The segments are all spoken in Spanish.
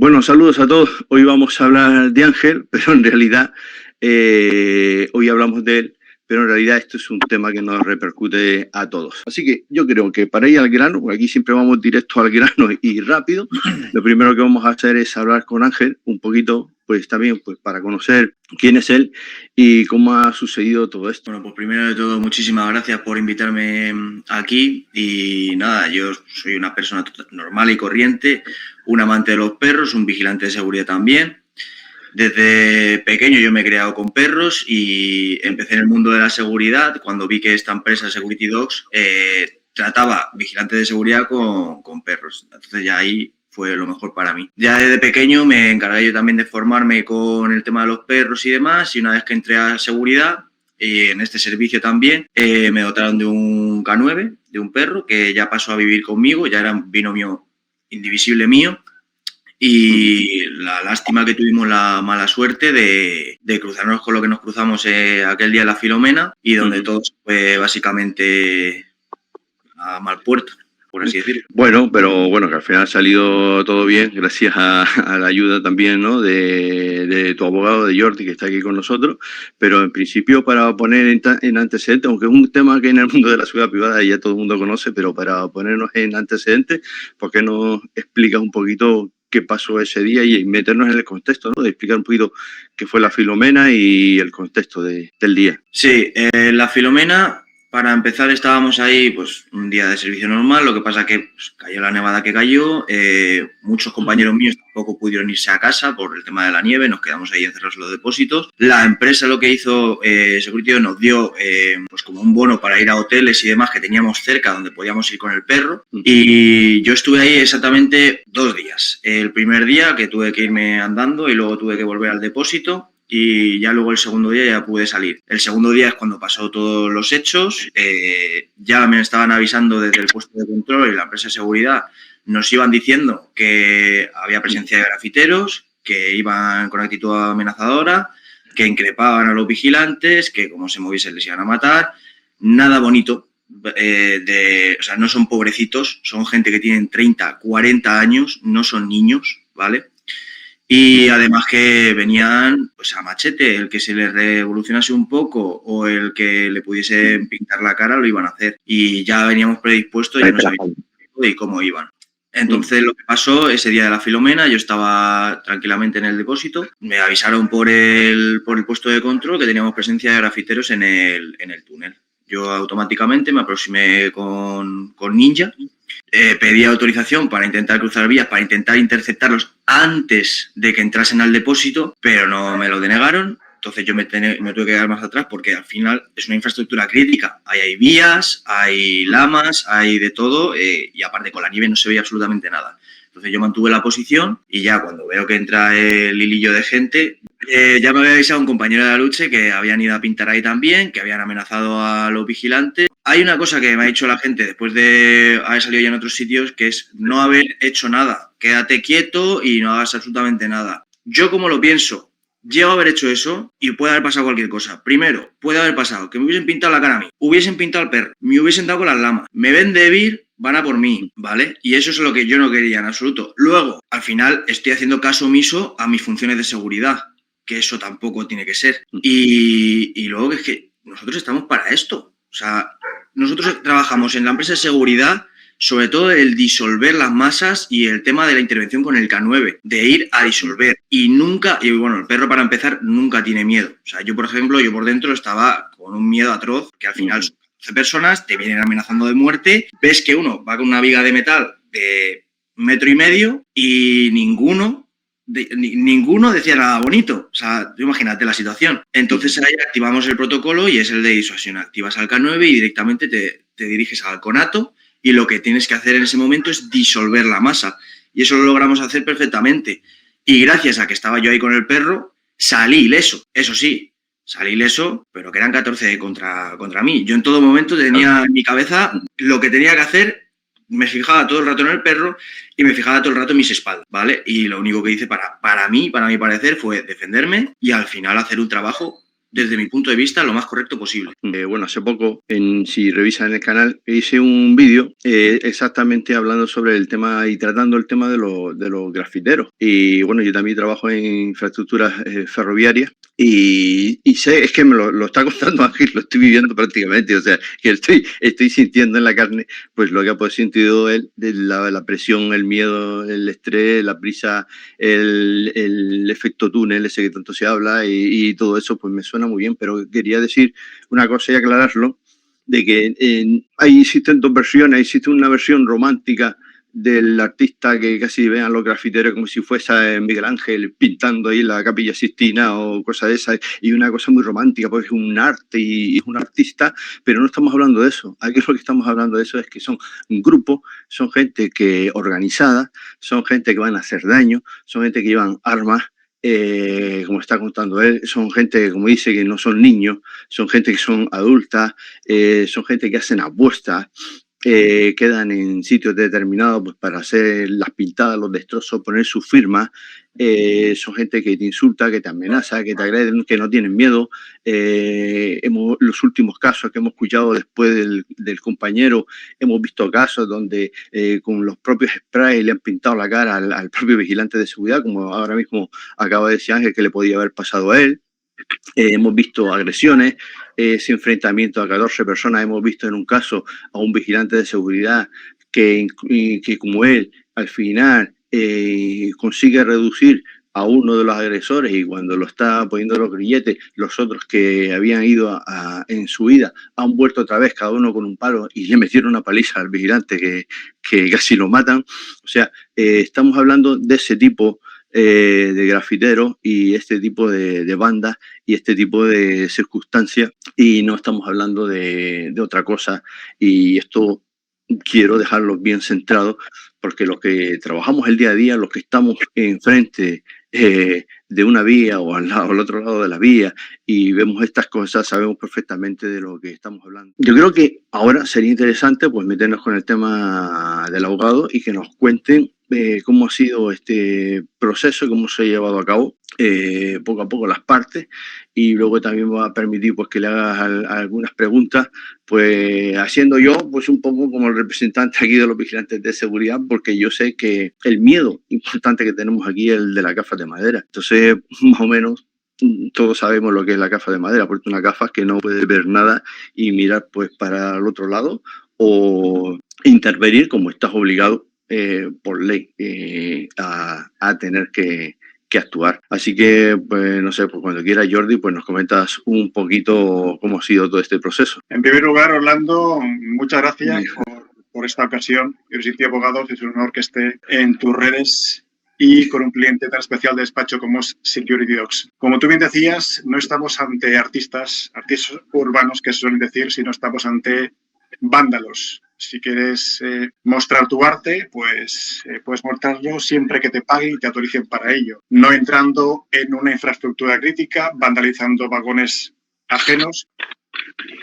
Bueno, saludos a todos. Hoy vamos a hablar de Ángel, pero en realidad hoy hablamos de él, pero en realidad esto es un tema que nos repercute a todos. Así que yo creo que para ir al grano, porque aquí siempre vamos directo al grano y rápido, lo primero que vamos a hacer es hablar con Ángel un poquito, pues también pues, para conocer quién es él y cómo ha sucedido todo esto. Bueno, pues primero de todo, muchísimas gracias por invitarme aquí y nada, yo soy una persona normal y corriente, un amante de los perros, un vigilante de seguridad también. Desde pequeño yo me he creado con perros y empecé en el mundo de la seguridad cuando vi que esta empresa Security Dogs trataba vigilantes de seguridad con perros. Entonces ya ahí fue lo mejor para mí. Ya desde pequeño me encargué yo también de formarme con el tema de los perros y demás, y una vez que entré a seguridad, en este servicio también, me dotaron de un K9, de un perro que ya pasó a vivir conmigo, ya era un binomio indivisible mío. Y la lástima que tuvimos la mala suerte de cruzarnos con lo que nos cruzamos aquel día en la Filomena y donde todo fue básicamente a mal puerto, por así decirlo. Bueno, pero bueno, que al final ha salido todo bien gracias a la ayuda también, ¿no? de tu abogado, de Jordi, que está aquí con nosotros, pero en principio para poner en antecedentes, aunque es un tema que en el mundo de la seguridad privada ya todo el mundo conoce, pero para ponernos en antecedentes, ¿por qué no explicas un poquito qué pasó ese día y meternos en el contexto, ¿no? De explicar un poquito qué fue la Filomena y el contexto del día. Sí, la Filomena, para empezar, estábamos ahí pues un día de servicio normal, lo que pasa que pues, cayó la nevada que cayó, muchos compañeros míos tampoco pudieron irse a casa por el tema de la nieve, nos quedamos ahí encerrados en los depósitos. La empresa lo que hizo, Security nos dio pues como un bono para ir a hoteles y demás que teníamos cerca donde podíamos ir con el perro, y yo estuve ahí exactamente 2 días. El primer día que tuve que irme andando y luego tuve que volver al depósito. Y ya luego el segundo día ya pude salir. El segundo día es cuando pasó todos los hechos. Ya me estaban avisando desde el puesto de control y la empresa de seguridad. Nos iban diciendo que había presencia de grafiteros, que iban con actitud amenazadora, que increpaban a los vigilantes, que como se moviesen les iban a matar. Nada bonito. O sea, no son pobrecitos, son gente que tienen 30, 40 años, no son niños, ¿vale? Y además que venían pues a machete, el que se les revolucionase un poco o el que le pudiese pintar la cara lo iban a hacer. Y ya veníamos predispuestos, ya no sabíamos y cómo iban. Entonces lo que pasó ese día de la Filomena, yo estaba tranquilamente en el depósito, me avisaron por el puesto de control que teníamos presencia de grafiteros en el túnel. Yo automáticamente me aproximé con Ninja. Pedí autorización para intentar cruzar vías, para intentar interceptarlos antes de que entrasen al depósito, pero no me lo denegaron. Entonces yo me tuve que quedar más atrás porque al final es una infraestructura crítica. Ahí hay vías, hay lamas, hay de todo y aparte con la nieve no se veía absolutamente nada. Entonces yo mantuve la posición y ya cuando veo que entra el hilillo de gente, ya me había avisado un compañero de la lucha que habían ido a pintar ahí también, que habían amenazado a los vigilantes. Hay una cosa que me ha dicho la gente después de haber salido ya en otros sitios, que es no haber hecho nada. Quédate quieto y no hagas absolutamente nada. Yo como lo pienso, llego a haber hecho eso y puede haber pasado cualquier cosa. Primero, puede haber pasado que me hubiesen pintado la cara a mí, hubiesen pintado al perro, me hubiesen dado con las lamas, me ven débil, van a por mí, ¿vale? Y eso es lo que yo no quería en absoluto. Luego, al final, estoy haciendo caso omiso a mis funciones de seguridad, que eso tampoco tiene que ser. Y luego es que nosotros estamos para esto. O sea, nosotros trabajamos en la empresa de seguridad, sobre todo el disolver las masas y el tema de la intervención con el K9, de ir a disolver. Y nunca, y bueno, el perro para empezar nunca tiene miedo. O sea, yo por ejemplo, yo por dentro estaba con un miedo atroz, que al final son 12 personas, te vienen amenazando de muerte, ves que uno va con una viga de metal de 1,5 metros y ninguno decía nada bonito. O sea, imagínate la situación. Entonces ahí activamos el protocolo y es el de disuasión. Activas al K9 y directamente te diriges al conato y lo que tienes que hacer en ese momento es disolver la masa. Y eso lo logramos hacer perfectamente. Y gracias a que estaba yo ahí con el perro, salí ileso. Eso sí, salí ileso, pero que eran 14 contra mí. Yo en todo momento tenía en mi cabeza lo que tenía que hacer. Me fijaba todo el rato en el perro y me fijaba todo el rato en mis espaldas, ¿vale? Y lo único que hice para mi parecer, fue defenderme y al final hacer un trabajo desde mi punto de vista, lo más correcto posible. Bueno, hace poco, si revisan el canal, hice un vídeo exactamente hablando sobre el tema y tratando el tema de los grafiteros. Y bueno, yo también trabajo en infraestructuras ferroviarias y sé, es que me lo está contando Ángel, lo estoy viviendo prácticamente, o sea, que estoy sintiendo en la carne pues lo que ha sentido él, de la presión, el miedo, el estrés, la prisa, el efecto túnel, ese que tanto se habla y todo eso, pues me suena muy bien, pero quería decir una cosa y aclararlo, de que existen dos versiones, existe una versión romántica del artista que casi vean los grafiteros como si fuese Miguel Ángel pintando ahí la Capilla Sixtina o cosas de esas, y una cosa muy romántica porque es un arte y es un artista, pero no estamos hablando de eso. Aquí lo que estamos hablando de eso es que son un grupo, son gente que organizada, son gente que van a hacer daño, son gente que llevan armas, como está contando él, son gente, como dice, que no son niños, son gente que son adultas, son gente que hacen apuestas, quedan en sitios determinados pues, para hacer las pintadas, los destrozos, poner su firma. Son gente que te insulta, que te amenaza, que te agreden, que no tienen miedo. Los últimos casos que hemos escuchado después del compañero, hemos visto casos donde con los propios sprays le han pintado la cara al propio vigilante de seguridad, como ahora mismo acaba de decir Ángel que le podía haber pasado a él. Hemos visto agresiones, ese enfrentamiento a 14 personas. Hemos visto en un caso a un vigilante de seguridad que como él, al final consigue reducir a uno de los agresores y cuando lo está poniendo los grilletes, los otros que habían ido en su vida han vuelto otra vez, cada uno con un palo, y le metieron una paliza al vigilante que casi lo matan. O sea, estamos hablando de ese tipo de grafiteros y este tipo de bandas y este tipo de circunstancias, y no estamos hablando de otra cosa, y esto quiero dejarlo bien centrado porque los que trabajamos el día a día, los que estamos enfrente de una vía o al otro lado de la vía y vemos estas cosas, sabemos perfectamente de lo que estamos hablando. Yo creo que ahora sería interesante pues meternos con el tema del abogado y que nos cuenten cómo ha sido este proceso, cómo se ha llevado a cabo poco a poco las partes, y luego también va a permitir pues que le hagas algunas preguntas, pues haciendo yo pues un poco como el representante aquí de los vigilantes de seguridad, porque yo sé que el miedo importante que tenemos aquí es el de las gafas de madera. Entonces, más o menos, todos sabemos lo que es la gafa de madera, porque una gafa que no puedes ver nada y mirar pues para el otro lado o intervenir como estás obligado por ley a tener que actuar. Así que, pues no sé, pues cuando quiera Jordi, pues nos comentas un poquito cómo ha sido todo este proceso. En primer lugar, Orlando, muchas gracias por esta ocasión. City Abogados, es un honor que esté en tus redes y con un cliente tan especial de despacho como es Security Dogs. Como tú bien decías, no estamos ante artistas urbanos, que se suelen decir, sino estamos ante vándalos. Si quieres mostrar tu arte, pues puedes mostrarlo siempre que te paguen y te autoricen para ello. No entrando en una infraestructura crítica, vandalizando vagones ajenos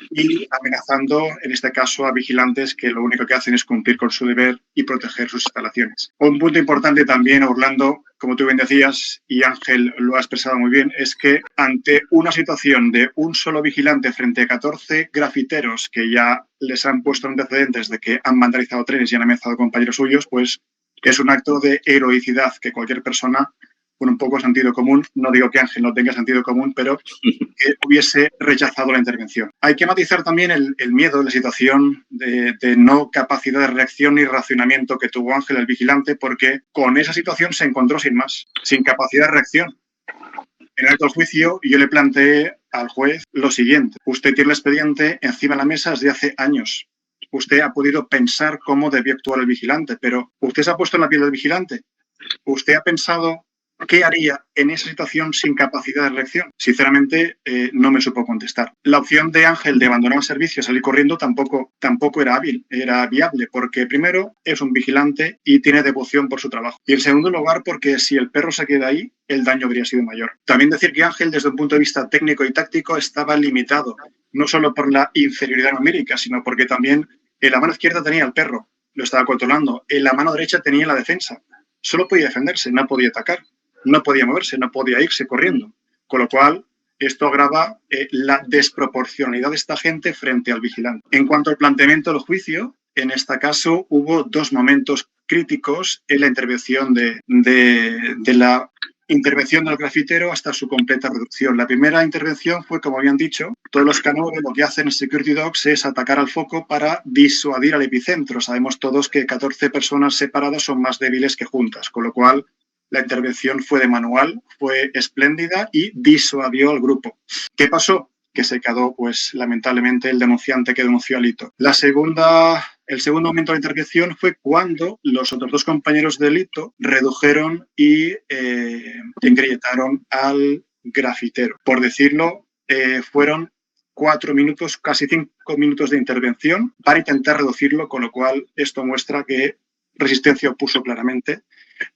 y amenazando, en este caso, a vigilantes que lo único que hacen es cumplir con su deber y proteger sus instalaciones. Un punto importante también, Orlando, como tú bien decías, y Ángel lo ha expresado muy bien, es que ante una situación de un solo vigilante frente a 14 grafiteros que ya les han puesto antecedentes de que han vandalizado trenes y han amenazado a compañeros suyos, pues es un acto de heroicidad que cualquier persona con un poco de sentido común, no digo que Ángel no tenga sentido común, pero que hubiese rechazado la intervención. Hay que matizar también el miedo, la situación de no capacidad de reacción y racionamiento que tuvo Ángel, el vigilante, porque con esa situación se encontró sin más, sin capacidad de reacción. En el acto del juicio yo le planteé al juez lo siguiente: usted tiene el expediente encima de la mesa desde hace años. Usted ha podido pensar cómo debió actuar el vigilante, pero ¿usted se ha puesto en la piel del vigilante? ¿Usted ha pensado qué haría en esa situación sin capacidad de reacción? Sinceramente, no me supo contestar. La opción de Ángel de abandonar el servicio y salir corriendo tampoco era viable, porque primero es un vigilante y tiene devoción por su trabajo. Y en segundo lugar, porque si el perro se queda ahí, el daño habría sido mayor. También decir que Ángel, desde un punto de vista técnico y táctico, estaba limitado, no solo por la inferioridad numérica, sino porque también en la mano izquierda tenía el perro, lo estaba controlando, en la mano derecha tenía la defensa. Solo podía defenderse, no podía atacar. No podía moverse, no podía irse corriendo. Con lo cual, Esto agrava la desproporcionalidad de esta gente frente al vigilante. En cuanto al planteamiento del juicio, en este caso hubo dos momentos críticos en la intervención de la intervención del grafitero hasta su completa reducción. La primera intervención fue, como habían dicho, todos los canales lo que hacen en Security Dogs es atacar al foco para disuadir al epicentro. Sabemos todos que 14 personas separadas son más débiles que juntas, con lo cual la intervención fue de manual, fue espléndida y disuadió al grupo. ¿Qué pasó? Que se quedó, pues, lamentablemente, el denunciante que denunció a Lito. El segundo momento de la intervención fue cuando los otros dos compañeros de Lito redujeron y engrietaron al grafitero. Por decirlo, fueron 4 minutos, casi 5 minutos de intervención para intentar reducirlo, con lo cual esto muestra que resistencia opuso claramente.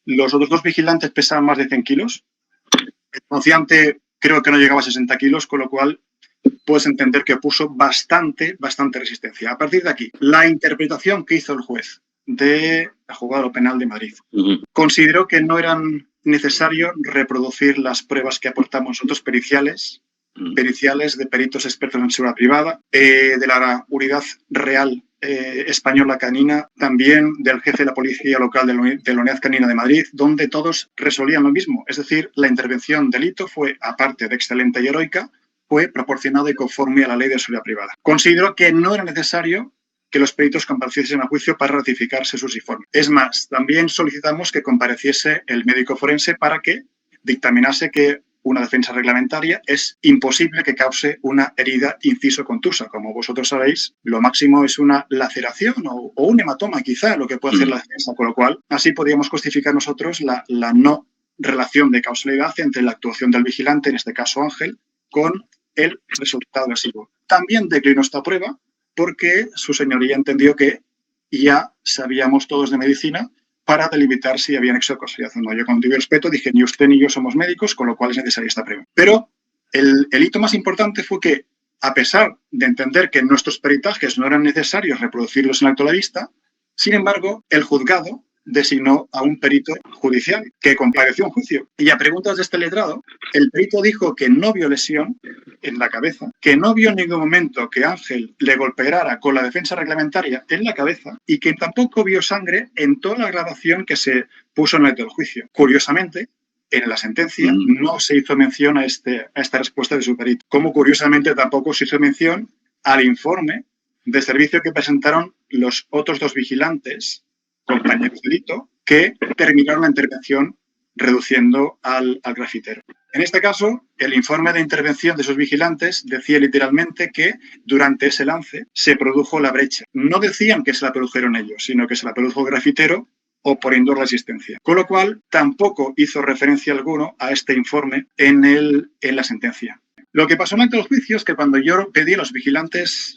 Los otros dos vigilantes pesaban más de 100 kilos. El denunciante creo que no llegaba a 60 kilos, con lo cual puedes entender que opuso bastante resistencia. A partir de aquí, la interpretación que hizo el juez de la juzgado penal de Madrid consideró que no era necesario reproducir las pruebas que aportamos nosotros periciales de peritos expertos en seguridad privada, de la unidad real española canina, también del jefe de la policía local de la unidad canina de Madrid, donde todos resolvían lo mismo. Es decir, la intervención de Lito fue, aparte de excelente y heroica, fue proporcionada y conforme a la ley de seguridad privada. Consideró que no era necesario que los peritos compareciesen a juicio para ratificarse sus informes. Es más, también solicitamos que compareciese el médico forense para que dictaminase que una defensa reglamentaria es imposible que cause una herida inciso-contusa. Como vosotros sabéis, lo máximo es una laceración o un hematoma, quizá, lo que puede hacer la defensa, con lo cual así podríamos justificar nosotros la no relación de causalidad entre la actuación del vigilante, en este caso Ángel, con el resultado lesivo. También declinó esta prueba porque su señoría entendió que ya sabíamos todos de medicina para delimitar si habían hecho causalidad o no. Yo, con todo respeto, dije, ni usted ni yo somos médicos, con lo cual es necesaria esta prueba. Pero el hito más importante fue que, a pesar de entender que nuestros peritajes no eran necesarios reproducirlos en el acto de la vista, sin embargo, el juzgado designó a un perito judicial que compareció en juicio. Y a preguntas de este letrado, el perito dijo que no vio lesión en la cabeza, que no vio en ningún momento que Ángel le golpeara con la defensa reglamentaria en la cabeza y que tampoco vio sangre en toda la grabación que se puso en el acto del juicio. Curiosamente, en la sentencia no se hizo mención a esta respuesta de su perito, como curiosamente tampoco se hizo mención al informe de servicio que presentaron los otros dos vigilantes, compañeros de Lito, que terminaron la intervención reduciendo al grafitero. En este caso, el informe de intervención de esos vigilantes decía literalmente que durante ese lance se produjo la brecha. No decían que se la produjeron ellos, sino que se la produjo el grafitero oponiendo resistencia. Con lo cual, tampoco hizo referencia alguno a este informe en la sentencia. Lo que pasó en el acto del juicio es que cuando yo pedí a los vigilantes,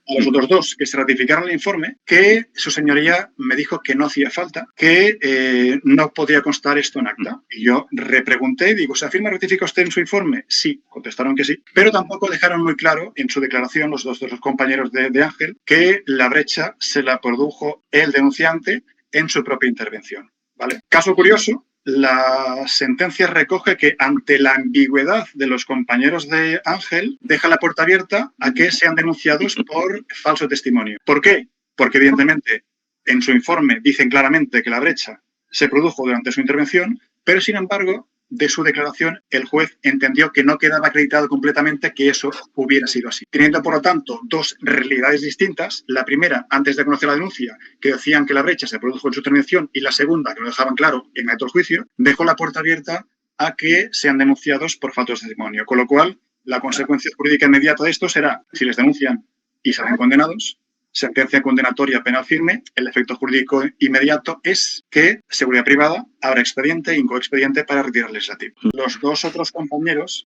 a los otros dos, que se ratificaran el informe, que su señoría me dijo que no hacía falta, que no podía constar esto en acta. Y yo repregunté y digo, ¿se afirma ratifica usted en su informe? Sí, contestaron que sí, pero tampoco dejaron muy claro en su declaración los dos compañeros de Ángel que la brecha se la produjo el denunciante en su propia intervención. ¿Vale? Caso curioso, la sentencia recoge que ante la ambigüedad de los compañeros de Ángel, deja la puerta abierta a que sean denunciados por falso testimonio. ¿Por qué? Porque evidentemente en su informe dicen claramente que la brecha se produjo durante su intervención, pero sin embargo de su declaración el juez entendió que no quedaba acreditado completamente que eso hubiera sido así. Teniendo, por lo tanto, dos realidades distintas, la primera, antes de conocer la denuncia, que decían que la brecha se produjo en su intervención, y la segunda, que lo dejaban claro en el acto del juicio, dejó la puerta abierta a que sean denunciados por falso testimonio. Con lo cual, la consecuencia jurídica inmediata de esto será, si les denuncian y salen condenados, sentencia condenatoria penal firme, el efecto jurídico inmediato es que seguridad privada abre expediente e incoexpediente para retirar legislativo. Los dos otros compañeros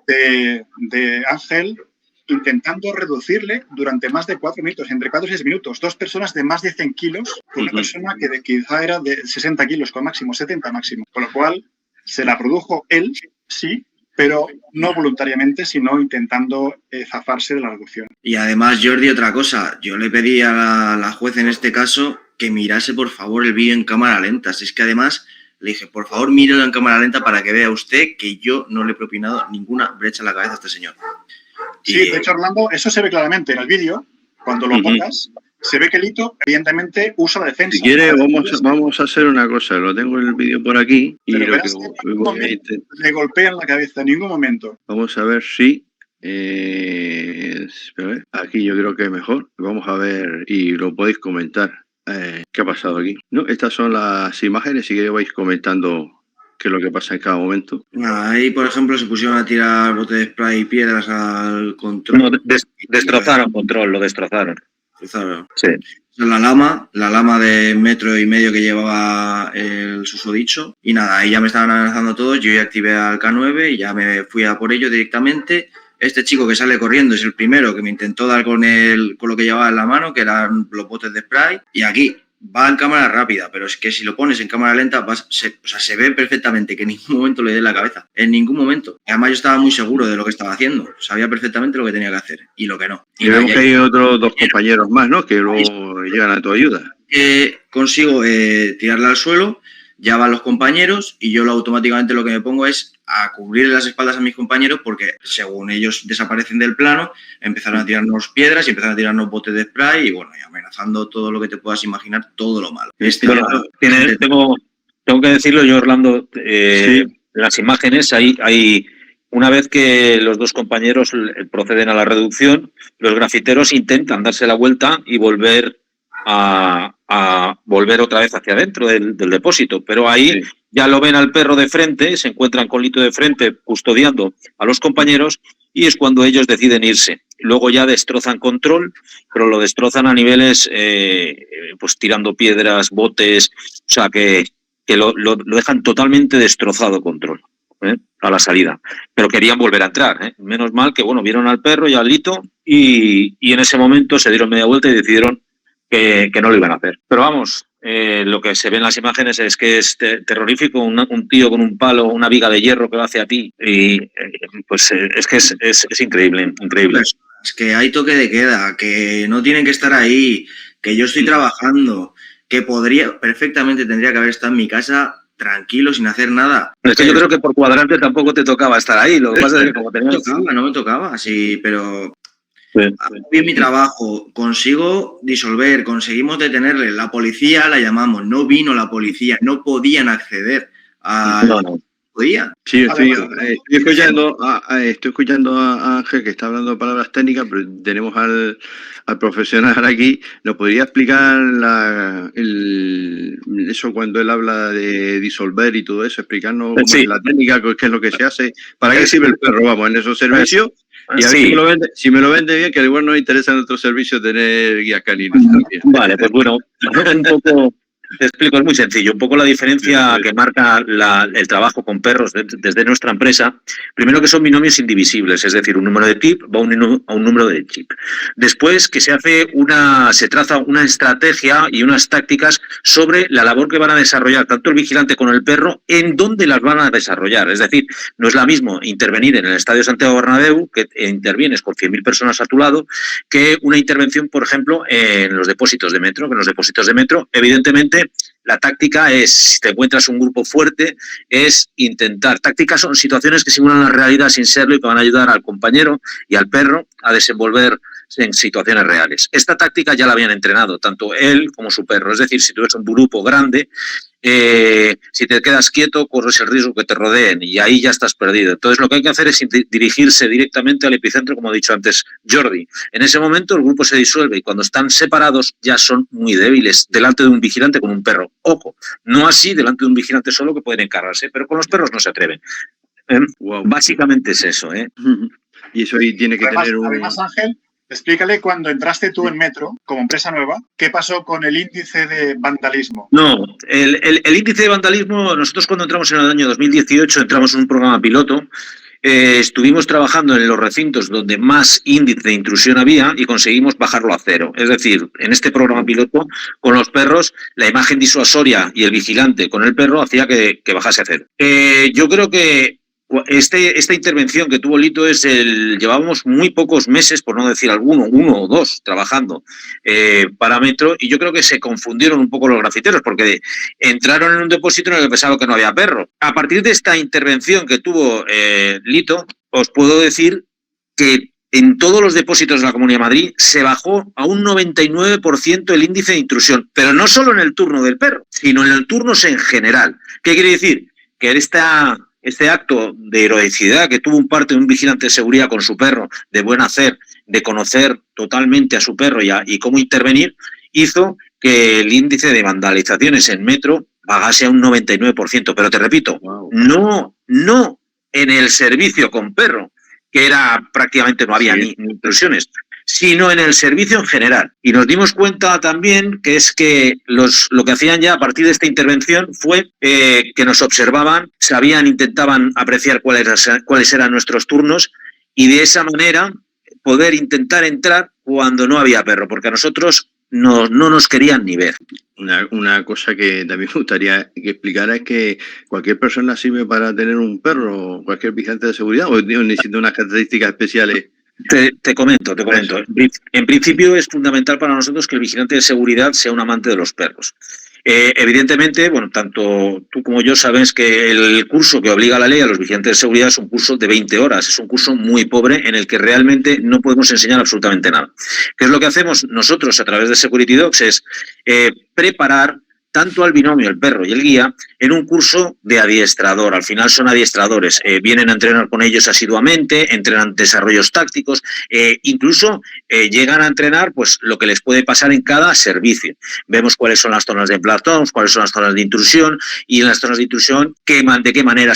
de Ángel intentando reducirle durante más de 4 minutos, entre 4 y 6 minutos, dos personas de más de 100 kilos, con una persona que quizá era de 60 kilos con máximo, 70 máximo, con lo cual se la produjo él, sí, pero no voluntariamente, sino intentando zafarse de la reducción. Y además, Jordi, otra cosa, yo le pedí a la juez en este caso que mirase por favor el vídeo en cámara lenta. Si es que además Le dije, por favor, mírelo en cámara lenta para que vea usted que yo no le he propinado ninguna brecha en la cabeza a este señor. Sí, de hecho, Orlando, eso se ve claramente en el vídeo. Cuando lo pongas, se ve que Lito, evidentemente, usa la defensa. Si quieres, vamos a hacer una cosa. Lo tengo en el vídeo por aquí. Y Pero lo verás que que le golpean la cabeza en ningún momento. vamos a ver si... espera, aquí yo creo que es mejor. Vamos a ver y lo podéis comentar. ¿Qué ha pasado aquí? No, estas son las imágenes. Si queréis vais comentando qué es lo que pasa en cada momento. Ahí, por ejemplo, se pusieron a tirar botes de spray y piedras al control. No, destrozaron control, lo destrozaron. Sí. La lama de 1,5 metros que llevaba el susodicho. Y nada, ahí ya me estaban amenazando todos. Yo ya activé al K9 y ya me fui a por ello directamente. Este chico que sale corriendo es el primero que me intentó dar con lo que llevaba en la mano, que eran los botes de spray. Y aquí va en cámara rápida, pero es que si lo pones en cámara lenta, se ve perfectamente que en ningún momento le dé la cabeza. En ningún momento. Además, yo estaba muy seguro de lo que estaba haciendo. Sabía perfectamente lo que tenía que hacer y lo que no. Y vemos que hay otros 2 compañeros más, ¿no? Que luego llegan a tu ayuda. Consigo tirarla al suelo, ya van los compañeros y yo automáticamente lo que me pongo es a cubrir las espaldas a mis compañeros porque según ellos desaparecen del plano, empezaron a tirarnos piedras y empezaron a tirarnos botes de spray y bueno, y amenazando todo lo que te puedas imaginar, todo lo malo. Tengo que decirlo yo, Orlando, las imágenes, hay una vez que los 2 compañeros proceden a la reducción, los grafiteros intentan darse la vuelta y volver otra vez hacia adentro del depósito, pero ahí ya lo ven al perro de frente, se encuentran con Lito de frente custodiando a los compañeros y es cuando ellos deciden irse. Luego ya destrozan control, pero lo destrozan a niveles pues tirando piedras, botes, o sea que lo dejan totalmente destrozado control a la salida, pero querían volver a entrar, menos mal que bueno, vieron al perro y al Lito y en ese momento se dieron media vuelta y decidieron que no lo iban a hacer. Pero vamos, lo que se ve en las imágenes es que es terrorífico, un tío con un palo, una viga de hierro que va hacia ti y pues es que es increíble, increíble. Es que hay toque de queda, que no tienen que estar ahí, que yo estoy trabajando, que perfectamente tendría que haber estado en mi casa tranquilo, sin hacer nada. Es que yo creo que por cuadrante tampoco te tocaba estar ahí, lo que pasa es que como tenías... No me tocaba, sí, pero... Hago bien mi trabajo, consigo disolver, conseguimos detenerle, la policía la llamamos, no vino la policía, no podían acceder a... No. ¿Podían? Sí, estoy escuchando a Ángel que está hablando de palabras técnicas, pero tenemos al profesional aquí. ¿Nos podría explicar eso cuando él habla de disolver y todo eso? Explicarnos cómo es la técnica, qué es lo que se hace, para qué sirve el perro, vamos, en esos servicios. Y a ver si me lo vende bien, que al igual nos interesa en otros servicios tener guías caninos también. Vale, pues bueno, un poco... Te explico, es muy sencillo. Un poco la diferencia que marca el trabajo con perros desde nuestra empresa. Primero que son binomios indivisibles, es decir, un número de tip va a un número de chip. Después que se traza una estrategia y unas tácticas sobre la labor que van a desarrollar tanto el vigilante con el perro, en dónde las van a desarrollar. Es decir, no es lo mismo intervenir en el Estadio Santiago Bernabéu, que intervienes con 100.000 personas a tu lado, que una intervención, por ejemplo, en los depósitos de metro. Que en los depósitos de metro, evidentemente, la táctica es, si te encuentras un grupo fuerte, es intentar. Tácticas son situaciones que simulan la realidad sin serlo y que van a ayudar al compañero y al perro a desenvolver en situaciones reales. Esta táctica ya la habían entrenado, tanto él como su perro. Es decir, si tú eres un grupo grande, si te quedas quieto, corres el riesgo que te rodeen y ahí ya estás perdido. Entonces, lo que hay que hacer es dirigirse directamente al epicentro, como ha dicho antes Jordi. En ese momento, el grupo se disuelve y cuando están separados ya son muy débiles delante de un vigilante con un perro. Ojo, no así delante de un vigilante solo que pueden encargarse, pero con los perros no se atreven. Wow. Básicamente es eso. Y eso ahí tiene que tener un... Además, Ángel, explícale cuando entraste tú en Metro, como empresa nueva, ¿qué pasó con el índice de vandalismo? No, el índice de vandalismo, nosotros cuando entramos en el año 2018, entramos en un programa piloto, estuvimos trabajando en los recintos donde más índice de intrusión había y conseguimos bajarlo a 0. Es decir, en este programa piloto, con los perros, la imagen disuasoria y el vigilante con el perro hacía que bajase a 0. Yo creo que esta intervención que tuvo Lito llevábamos muy pocos meses, por no decir alguno, 1 o 2, trabajando para Metro, y yo creo que se confundieron un poco los grafiteros, porque entraron en un depósito en el que pensaban que no había perro. A partir de esta intervención que tuvo Lito, os puedo decir que en todos los depósitos de la Comunidad de Madrid se bajó a un 99% el índice de intrusión, pero no solo en el turno del perro, sino en el turnos en general. ¿Qué quiere decir? Que este acto de heroicidad que tuvo un vigilante de seguridad con su perro, de buen hacer, de conocer totalmente a su perro y cómo intervenir, hizo que el índice de vandalizaciones en Metro bajase a un 99%. Pero te repito, no en el servicio con perro, que era prácticamente no había ni intrusiones, sino en el servicio en general. Y nos dimos cuenta también que es que lo que hacían ya a partir de esta intervención fue que nos observaban, intentaban apreciar cuáles eran nuestros turnos y de esa manera poder intentar entrar cuando no había perro, porque a nosotros no nos querían ni ver. Una cosa que también me gustaría que explicara es que cualquier persona sirve para tener un perro, cualquier vigilante de seguridad, o necesita unas características especiales. Te comento. En principio es fundamental para nosotros que el vigilante de seguridad sea un amante de los perros. Evidentemente, bueno, tanto tú como yo sabes que el curso que obliga la ley a los vigilantes de seguridad es un curso de 20 horas, es un curso muy pobre en el que realmente no podemos enseñar absolutamente nada. ¿Qué es lo que hacemos nosotros a través de Security Dogs? Es preparar tanto al binomio, el perro y el guía, en un curso de adiestrador. Al final son adiestradores, vienen a entrenar con ellos asiduamente, entrenan desarrollos tácticos, incluso llegan a entrenar pues lo que les puede pasar en cada servicio. Vemos cuáles son las zonas de emplazón, cuáles son las zonas de intrusión, y en las zonas de intrusión, de qué manera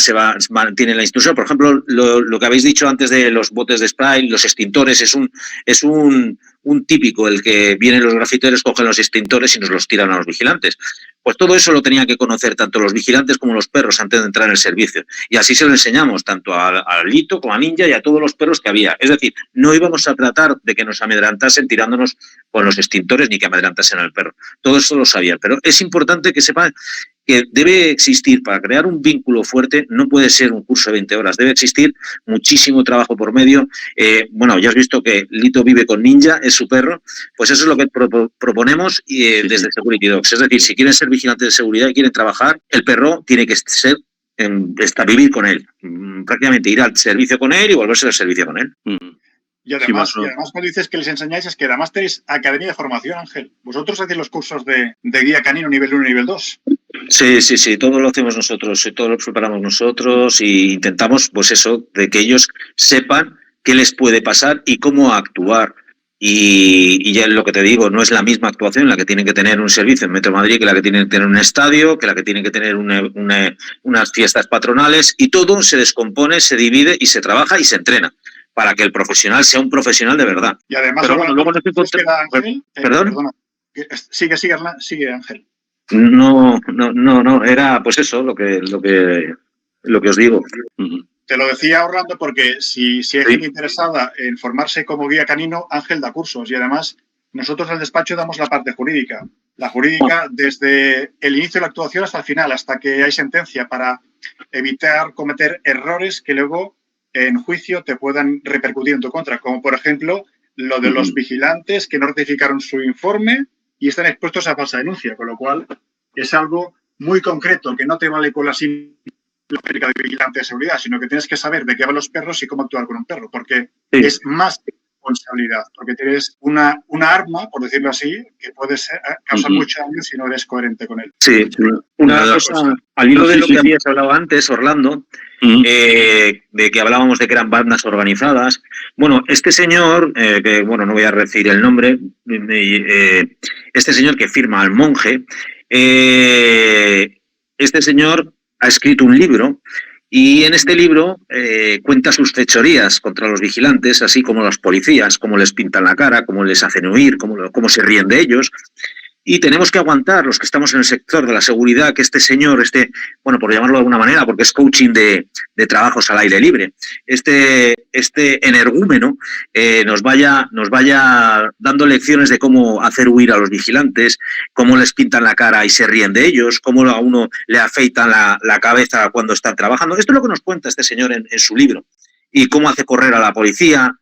mantiene la intrusión. Por ejemplo, lo que habéis dicho antes de los botes de spray, los extintores, es un típico, el que vienen los grafiteros, cogen los extintores y nos los tiran a los vigilantes. Pues todo eso lo tenían que conocer tanto los vigilantes como los perros antes de entrar en el servicio. Y así se lo enseñamos tanto a Lito como a Ninja y a todos los perros que había. Es decir, no íbamos a tratar de que nos amedrantasen tirándonos con los extintores ni que amedrantasen al perro. Todo eso lo sabían. Pero es importante que sepan que debe existir, para crear un vínculo fuerte, no puede ser un curso de 20 horas, debe existir muchísimo trabajo por medio. Bueno, ya has visto que Lito vive con Ninja, es su perro, pues eso es lo que proponemos desde Security Dogs. Es decir, si quieren ser vigilantes de seguridad y quieren trabajar, el perro tiene que vivir con él, prácticamente ir al servicio con él y volverse al servicio con él. Y además, cuando dices que les enseñáis, es que además tenéis academia de formación, Ángel. ¿Vosotros hacéis los cursos de guía canino nivel 1 y nivel 2? Sí, todo lo hacemos nosotros, todo lo preparamos nosotros y intentamos, pues eso, de que ellos sepan qué les puede pasar y cómo actuar. Y ya lo que te digo, no es la misma actuación la que tienen que tener un servicio en Metro Madrid que la que tienen que tener un estadio, que la que tienen que tener unas fiestas patronales, y todo se descompone, se divide y se trabaja y se entrena para que el profesional sea un profesional de verdad. Y además, pero bueno, luego Perdón. Sigue, Ángel. No, era pues eso lo que os digo. Te lo decía Orlando porque si hay gente interesada en formarse como guía canino, Ángel da cursos y además nosotros al despacho damos la parte jurídica. La jurídica desde el inicio de la actuación hasta el final, hasta que hay sentencia, para evitar cometer errores que luego en juicio te puedan repercutir en tu contra, como por ejemplo lo de los vigilantes que no ratificaron su informe y están expuestos a falsa denuncia, con lo cual es algo muy concreto, que no te vale con la simple lógica de vigilante de seguridad, sino que tienes que saber de qué van los perros y cómo actuar con un perro, porque es más responsabilidad, porque tienes una arma, por decirlo así, que puede causar mucho daño si no eres coherente con él. Sí, una cosa, al hilo de lo que habías hablado antes, Orlando, de que hablábamos de que eran bandas organizadas. Bueno, este señor, que bueno, no voy a decir el nombre, este señor que firma al monje, este señor ha escrito un libro y en este libro cuenta sus fechorías contra los vigilantes, así como los policías, cómo les pintan la cara, cómo les hacen huir, cómo se ríen de ellos. Y tenemos que aguantar, los que estamos en el sector de la seguridad, que este señor, bueno, por llamarlo de alguna manera, porque es coaching de trabajos al aire libre, este energúmeno nos vaya dando lecciones de cómo hacer huir a los vigilantes, cómo les pintan la cara y se ríen de ellos, cómo a uno le afeitan la cabeza cuando están trabajando. Esto es lo que nos cuenta este señor en su libro. Y cómo hace correr a la policía.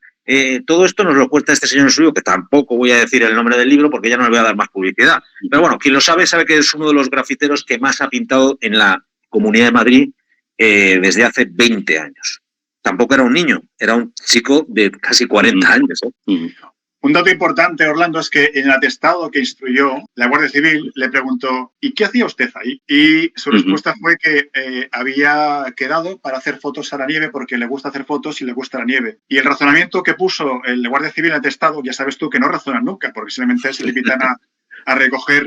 Todo esto nos lo cuenta este señor en su libro, que tampoco voy a decir el nombre del libro porque ya no le voy a dar más publicidad. Pero bueno, quien lo sabe que es uno de los grafiteros que más ha pintado en la Comunidad de Madrid desde hace 20 años. Tampoco era un niño, era un chico de casi 40 años. Un dato importante, Orlando, es que en el atestado que instruyó, la Guardia Civil le preguntó ¿y qué hacía usted ahí? Y su respuesta fue que había quedado para hacer fotos a la nieve porque le gusta hacer fotos y le gusta la nieve. Y el razonamiento que puso el Guardia Civil en el atestado, ya sabes tú que no razonan nunca, porque simplemente se limitan a recoger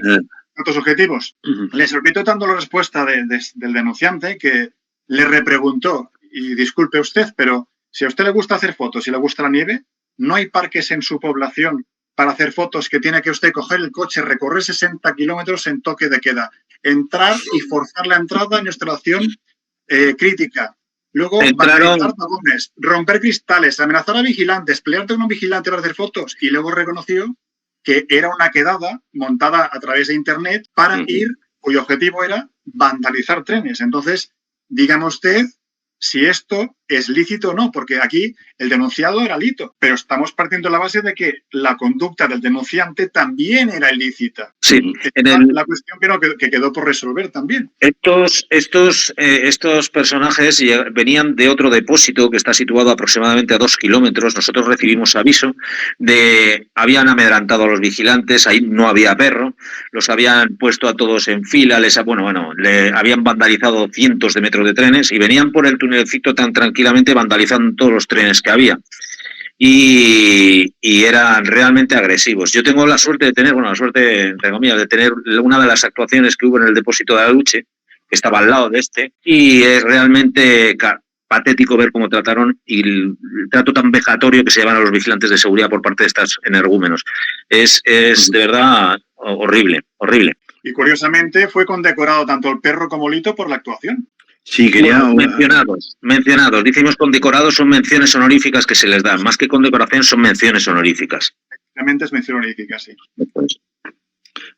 datos objetivos. Le sorprendió tanto la respuesta del denunciante que le repreguntó, y disculpe usted, pero si a usted le gusta hacer fotos y le gusta la nieve, ¿no hay parques en su población para hacer fotos que tiene que usted coger el coche, recorrer 60 kilómetros en toque de queda, entrar y forzar la entrada en instalación crítica? Luego, vandalizar vagones, romper cristales, amenazar a vigilantes, pelearte con un vigilante para hacer fotos. Y luego reconoció que era una quedada montada a través de Internet para cuyo objetivo era vandalizar trenes. Entonces, dígame usted si esto es lícito o no, porque aquí el denunciado era Lito, pero estamos partiendo de la base de que la conducta del denunciante también era ilícita. Sí, la cuestión que quedó por resolver también. Estos personajes venían de otro depósito que está situado aproximadamente a 2 kilómetros. Nosotros recibimos aviso habían amedrantado a los vigilantes, ahí no había perro, los habían puesto a todos en fila, le habían vandalizado cientos de metros de trenes y venían por el tunelcito tan tranquilamente vandalizando todos los trenes que había. Y eran realmente agresivos. Yo tengo la suerte de tener, entre comillas, de tener una de las actuaciones que hubo en el depósito de Aluche, que estaba al lado de y es realmente patético ver cómo trataron y el trato tan vejatorio que se llevan a los vigilantes de seguridad por parte de estos energúmenos. Es de verdad horrible, horrible. Y curiosamente fue condecorado tanto el perro como Lito por la actuación. Sí, mencionados. Decimos condecorados, son menciones honoríficas que se les dan. Más que condecoración, son menciones honoríficas. Realmente es mención honorífica, sí.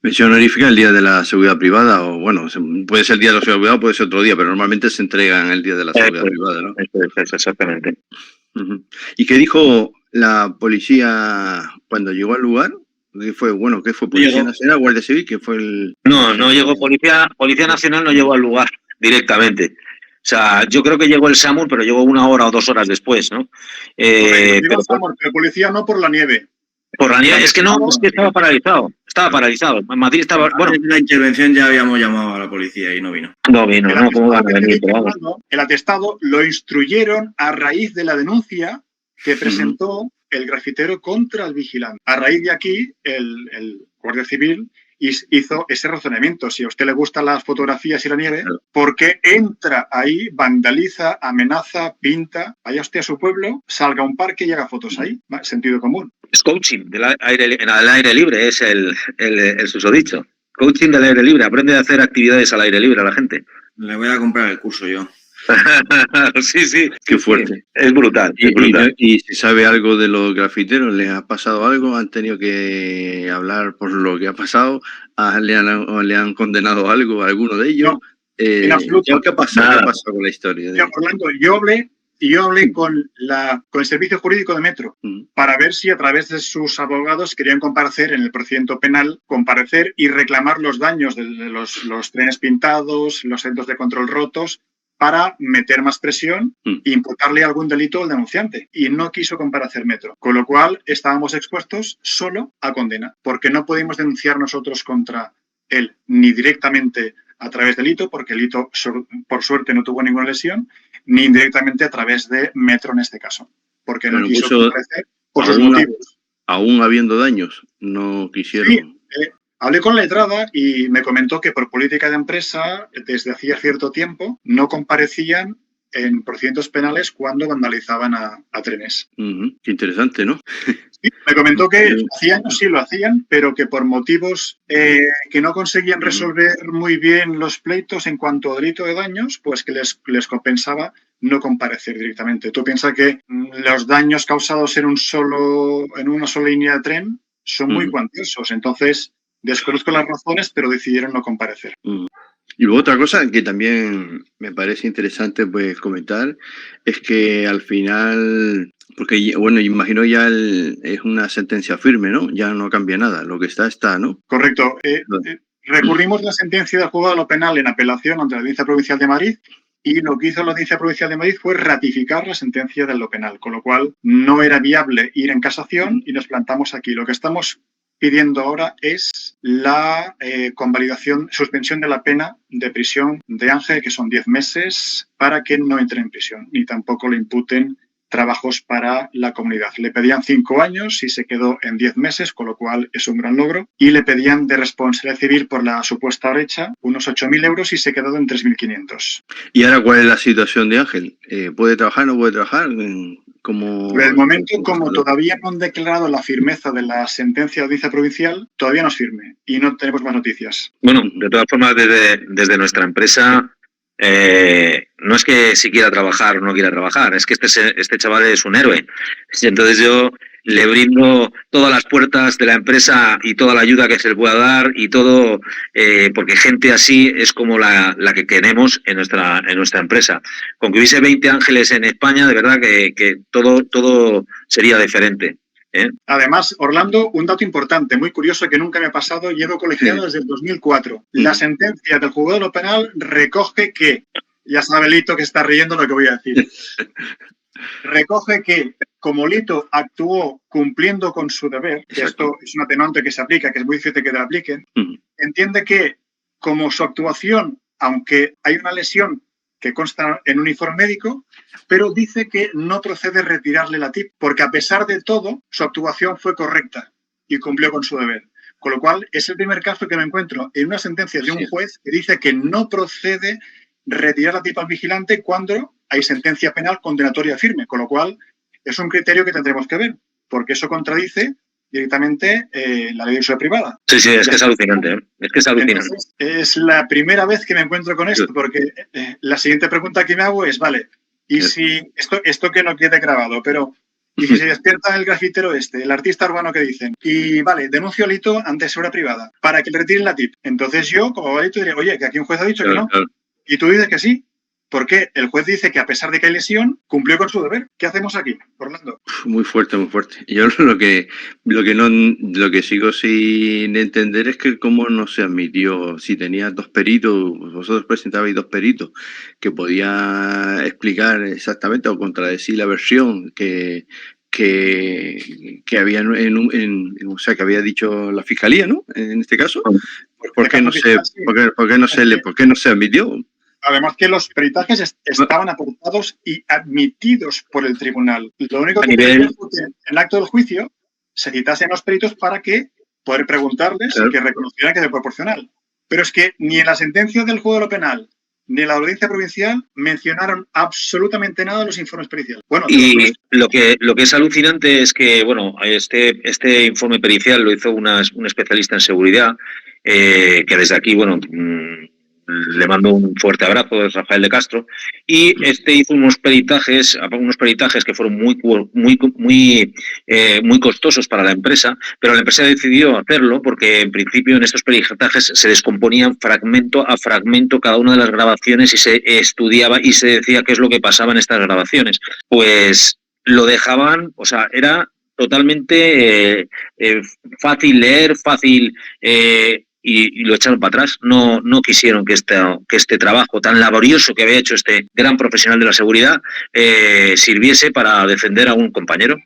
Mención honorífica el día de la seguridad privada, o bueno, puede ser el día de la seguridad privada, puede ser otro día, pero normalmente se entregan el día de la seguridad privada, ¿no? Exactamente. ¿Y qué dijo la policía cuando llegó al lugar? ¿Qué fue? ¿Policía Nacional, Guardia Civil? ¿Qué fue el...? No llegó Policía Nacional, no llegó al lugar directamente. O sea, yo creo que llegó el SAMUR, pero llegó 1 hora o 2 horas después, ¿no? Pero policía no por la nieve. Por la nieve, es que estaba paralizado. En Madrid estaba... Bueno, en la intervención ya habíamos llamado a la policía y no vino. ¿Cómo van a venir? El atestado lo instruyeron a raíz de la denuncia que presentó el grafitero contra el vigilante. A raíz de aquí, el Guardia Civil hizo ese razonamiento. Si a usted le gustan las fotografías y la nieve, ¿por qué entra ahí, vandaliza, amenaza, pinta? Vaya usted a su pueblo, salga a un parque y haga fotos ahí. Sentido común. Es coaching del aire libre, es el susodicho. Coaching del aire libre, aprende a hacer actividades al aire libre a la gente. Le voy a comprar el curso yo. Sí. Qué fuerte. Es brutal. ¿Y si sabe algo de los grafiteros? ¿Les ha pasado algo? ¿Han tenido que hablar por lo que ha pasado? ¿Le han condenado algo a alguno de ellos? No, en absoluto. ¿Qué ha pasado con la historia? Orlando, yo hablé con el Servicio Jurídico de Metro para ver si a través de sus abogados querían comparecer en el procedimiento penal, comparecer y reclamar los daños de los trenes pintados, los centros de control rotos, para meter más presión e imputarle algún delito al denunciante. Y no quiso comparecer Metro. Con lo cual estábamos expuestos solo a condena, porque no pudimos denunciar nosotros contra él, ni directamente a través de Lito, porque Lito, por suerte, no tuvo ninguna lesión, ni indirectamente a través de Metro en este caso, porque no quiso comparecer por sus motivos. Aún habiendo daños, no quisieron... Sí, hablé con la letrada y me comentó que por política de empresa, desde hacía cierto tiempo, no comparecían en procedimientos penales cuando vandalizaban a trenes. Qué interesante, ¿no? Sí, me comentó que hacía años sí lo hacían, pero que por motivos que no conseguían resolver muy bien los pleitos en cuanto a delito de daños, pues que les compensaba no comparecer directamente. Tú piensas que los daños causados en una sola línea de tren son muy cuantiosos, entonces desconozco las razones, pero decidieron no comparecer. Y luego otra cosa que también me parece interesante pues comentar es que al final, porque bueno, imagino ya es una sentencia firme, ¿no? Ya no cambia nada, lo que está, ¿no? Correcto. Recurrimos la sentencia del juzgado de lo penal en apelación ante la Audiencia Provincial de Madrid y lo que hizo la Audiencia Provincial de Madrid fue ratificar la sentencia de lo penal, con lo cual no era viable ir en casación y nos plantamos aquí. Lo que estamos pidiendo ahora es la convalidación, suspensión de la pena de prisión de Ángel, que son 10 meses, para que no entre en prisión, ni tampoco le imputen trabajos para la comunidad. Le pedían 5 años y se quedó en 10 meses, con lo cual es un gran logro. Y le pedían de responsabilidad civil por la supuesta brecha unos 8.000 euros y se quedó en 3.500. ¿Y ahora cuál es la situación de Ángel? ¿Puede trabajar o no puede trabajar? Por el momento, como todavía no han declarado la firmeza de la sentencia de audiencia provincial, todavía no es firme y no tenemos más noticias. Bueno, de todas formas, desde nuestra empresa, no es que si quiera trabajar o no quiera trabajar, es que este chaval es un héroe. Entonces yo le brindo todas las puertas de la empresa y toda la ayuda que se le pueda dar y todo, porque gente así es como la que queremos en nuestra empresa. Con que hubiese 20 ángeles en España, de verdad que todo sería diferente. Además, Orlando, un dato importante, muy curioso que nunca me ha pasado, llevo colegiado desde el 2004. La sentencia del juzgado de lo penal recoge que, ya sabe Lito que está riendo lo que voy a decir, recoge que como Lito actuó cumpliendo con su deber, que esto es un atenuante que se aplica, que es muy difícil que te lo apliquen, entiende que como su actuación, aunque hay una lesión que consta en un informe médico, pero dice que no procede retirarle la TIP, porque a pesar de todo, su actuación fue correcta y cumplió con su deber. Con lo cual, es el primer caso que me encuentro en una sentencia de un juez que dice que no procede retirar la TIP al vigilante cuando hay sentencia penal condenatoria firme, con lo cual es un criterio que tendremos que ver, porque eso contradice directamente la ley de uso privada. Sí, es que es alucinante, es que es alucinante. Entonces, es la primera vez que me encuentro con esto, porque la siguiente pregunta que me hago es, vale, y si esto que no quede grabado, pero y si se despierta el grafitero el artista urbano que dicen, y vale, denuncio a Lito ante seguridad privada para que le retiren la TIP. Entonces yo, como Lito, diría, oye, que aquí un juez ha dicho que no, y tú dices que sí. Porque el juez dice que a pesar de que hay lesión, cumplió con su deber. ¿Qué hacemos aquí, Orlando? Muy fuerte, muy fuerte. Yo lo que sigo sin entender es que cómo no se admitió, si tenía 2 peritos, vosotros presentabais 2 peritos que podían explicar exactamente o contradecir la versión que había que había dicho la fiscalía, ¿no? En este caso, ¿por qué no se admitió? Además que los peritajes estaban aportados y admitidos por el tribunal. Lo único que quería fue que en el acto del juicio se citasen los peritos para que poder preguntarles que reconocieran que es proporcional. Pero es que ni en la sentencia del juzgado de lo penal ni en la audiencia provincial mencionaron absolutamente nada de los informes periciales. Bueno, y lo que es alucinante es que, bueno, este informe pericial lo hizo un especialista en seguridad, que desde aquí, bueno, le mando un fuerte abrazo, es Rafael de Castro, y hizo unos peritajes que fueron muy costosos para la empresa, pero la empresa decidió hacerlo porque en principio en estos peritajes se descomponían fragmento a fragmento cada una de las grabaciones y se estudiaba y se decía qué es lo que pasaba en estas grabaciones. Pues lo dejaban, o sea, era totalmente fácil leer, fácil... Y lo echaron para atrás. No quisieron que este trabajo tan laborioso que había hecho este gran profesional de la seguridad sirviese para defender a un compañero.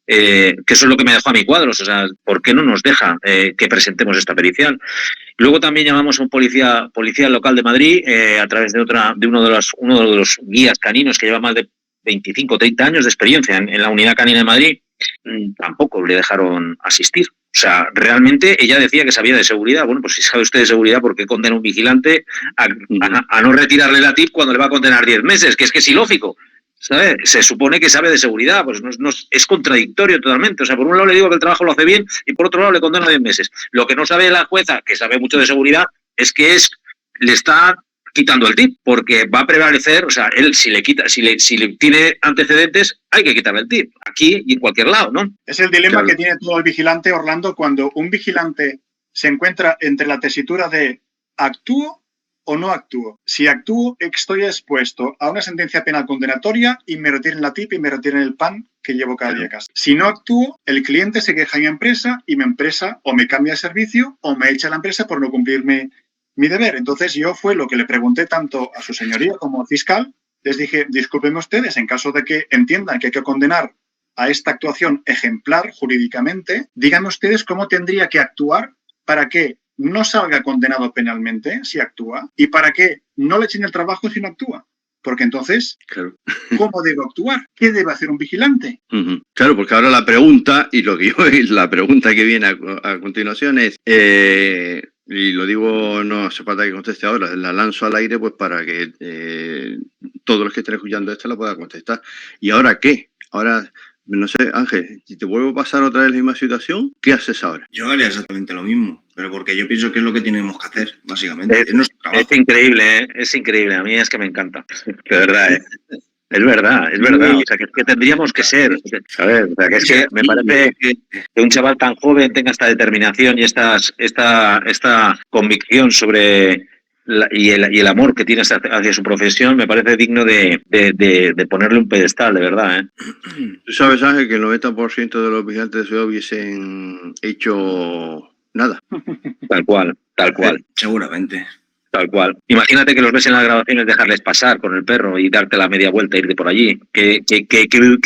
Que eso es lo que me dejó a mí cuadros. O sea, ¿por qué no nos deja que presentemos esta pericial? Luego también llamamos a un policía local de Madrid a través de uno de los guías caninos que lleva más de 25 o 30 años de experiencia en la unidad canina de Madrid. Tampoco le dejaron asistir. sea, realmente ella decía que sabía de seguridad. Bueno, pues si sabe usted de seguridad, ¿por qué condena a un vigilante a no retirarle la TIP cuando le va a condenar 10 meses? Que es ilógico, ¿sabes? Se supone que sabe de seguridad, pues es contradictorio totalmente. O sea, por un lado le digo que el trabajo lo hace bien y por otro lado le condena 10 meses. Lo que no sabe la jueza, que sabe mucho de seguridad, es que le está quitando el tip, porque va a prevalecer, o sea, él si le tiene antecedentes, hay que quitarle el tip, aquí y en cualquier lado, ¿no? Es el dilema que tiene todo el vigilante, Orlando, cuando un vigilante se encuentra entre la tesitura de ¿actúo o no actúo? Si actúo, estoy expuesto a una sentencia penal condenatoria y me retiren la tip y me retiren el pan que llevo cada día a casa. Si no actúo, el cliente se queja en mi empresa y mi empresa o me cambia de servicio o me echa a la empresa por no cumplirme mi deber. Entonces yo fue lo que le pregunté tanto a su señoría como al fiscal. Les dije, discúlpenme ustedes, en caso de que entiendan que hay que condenar a esta actuación ejemplar jurídicamente, díganme ustedes cómo tendría que actuar para que no salga condenado penalmente si actúa y para que no le echen el trabajo si no actúa. Porque entonces, Claro. ¿cómo debo actuar? ¿Qué debe hacer un vigilante? Claro, porque ahora la pregunta, la pregunta que viene a continuación es, y lo digo, no hace falta que conteste ahora, la lanzo al aire pues para que todos los que estén escuchando esto la puedan contestar. ¿Y ahora qué? Ahora, no sé, Ángel, si te vuelvo a pasar otra vez la misma situación, ¿qué haces ahora? Yo haría exactamente lo mismo, pero porque yo pienso que es lo que tenemos que hacer, básicamente. Es nuestro trabajo. Es increíble, ¿eh? Es increíble. A mí es que me encanta. De verdad, ¿eh? Es verdad, es verdad. O sea, que tendríamos que ser. A ver, o sea, que es que me parece que un chaval tan joven tenga esta determinación y esta convicción sobre y el amor que tiene hacia su profesión, me parece digno de ponerle un pedestal, de verdad, ¿eh? Tú sabes, Ángel, que el 90% de los vigilantes de ciudad hubiesen hecho nada. Tal cual, tal cual. Seguramente. Tal cual. Imagínate que los ves en las grabaciones, dejarles pasar con el perro y darte la media vuelta e irte por allí. ¿Qué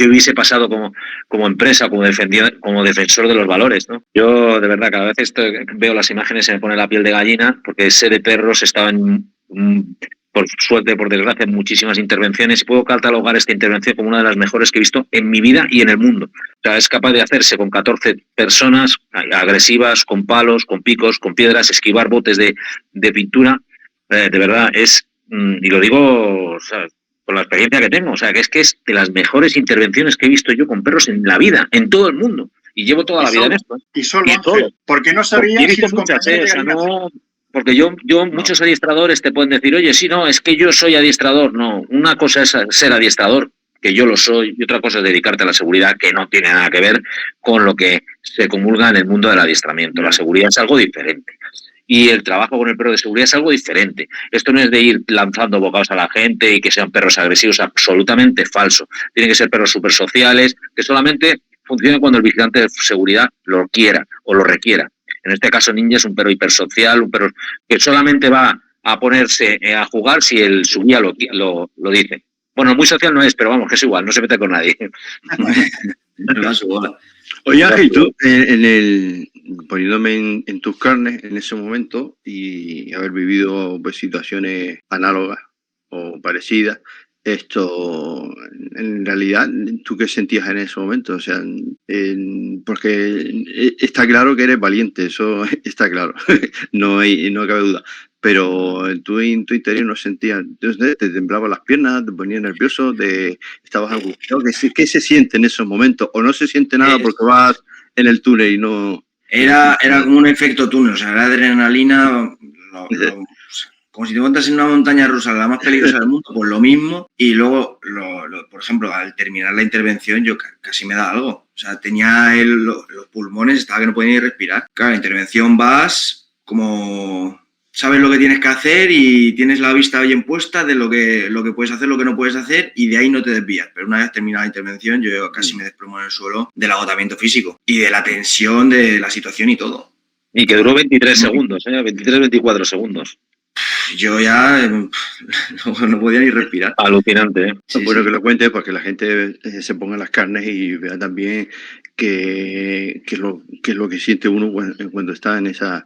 hubiese pasado como empresa, como defensor de los valores, ¿no? Yo, de verdad, cada vez veo las imágenes se me pone la piel de gallina, porque sé de perros estaban, por suerte, por desgracia, en muchísimas intervenciones y puedo catalogar esta intervención como una de las mejores que he visto en mi vida y en el mundo. O sea, es capaz de hacerse con 14 personas agresivas, con palos, con picos, con piedras, esquivar botes de pintura. De verdad, y lo digo, o sea, con la experiencia que tengo, o sea, que es de las mejores intervenciones que he visto yo con perros en la vida, en todo el mundo. Y llevo toda la vida en esto. Y solo, Ángel, porque no sabía si los compañeros porque yo muchos adiestradores te pueden decir, oye, sí, no, es que yo soy adiestrador. No, una cosa es ser adiestrador, que yo lo soy, y otra cosa es dedicarte a la seguridad, que no tiene nada que ver con lo que se comulga en el mundo del adiestramiento. La seguridad es algo diferente. Y el trabajo con el perro de seguridad es algo diferente. Esto no es de ir lanzando bocados a la gente y que sean perros agresivos, absolutamente falso. Tienen que ser perros súper sociales, que solamente funcionen cuando el vigilante de seguridad lo quiera o lo requiera. En este caso, Ninja es un perro hipersocial, un perro que solamente va a ponerse a jugar si su guía lo dice. Bueno, muy social no es, pero vamos, que es igual, no se mete con nadie. Oye, Ángel, tú, poniéndome en tus carnes en ese momento y haber vivido pues, situaciones análogas o parecidas, en realidad, ¿tú qué sentías en ese momento? O sea, porque está claro que eres valiente, eso está claro, no cabe duda. Pero tú en tu interior no sentías, te temblaban las piernas, te ponías nervioso, estabas angustiado. ¿Qué se siente en esos momentos? ¿O no se siente nada porque vas en el túnel y no...? Era como un efecto túnel, o sea, era adrenalina, como si te montas en una montaña rusa, la más peligrosa del mundo, pues lo mismo. Y luego, por ejemplo, al terminar la intervención, yo casi me da algo. O sea, tenía los pulmones, estaba que no podía ni respirar. Claro, la intervención vas como... sabes lo que tienes que hacer y tienes la vista bien puesta de lo que puedes hacer, lo que no puedes hacer y de ahí no te desvías. Pero una vez terminada la intervención yo casi me desplomo en el suelo del agotamiento físico y de la tensión de la situación y todo. Y que duró 23 segundos, 23-24 segundos. Yo ya no podía ni respirar. Alucinante, ¿eh? Sí, bueno, que lo cuentes para que la gente se ponga las carnes y vea también qué es lo que siente uno cuando está en esa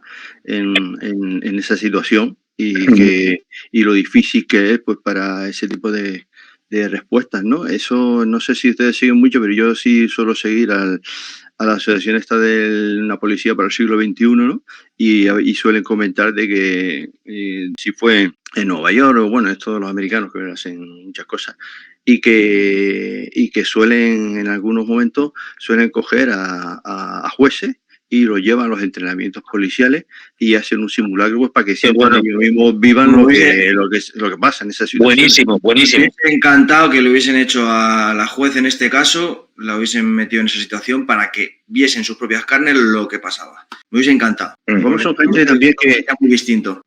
situación y lo difícil que es pues para ese tipo de respuestas, ¿no? Eso no sé si ustedes siguen mucho, pero yo sí suelo seguir a la asociación esta de una policía para el siglo XXI, ¿no? Y suelen comentar de que si fue en Nueva York o bueno, es todos los americanos que hacen muchas cosas y que suelen en algunos momentos suelen coger a jueces y los llevan a los entrenamientos policiales y hacen un simulacro pues, para que siempre ellos mismos vivan lo que pasa en esa situación. Buenísimo, buenísimo. Me hubiese encantado que lo hubiesen hecho a la juez en este caso, la hubiesen metido en esa situación para que viesen sus propias carnes lo que pasaba. Me hubiese encantado. Son gente también que es muy distinto.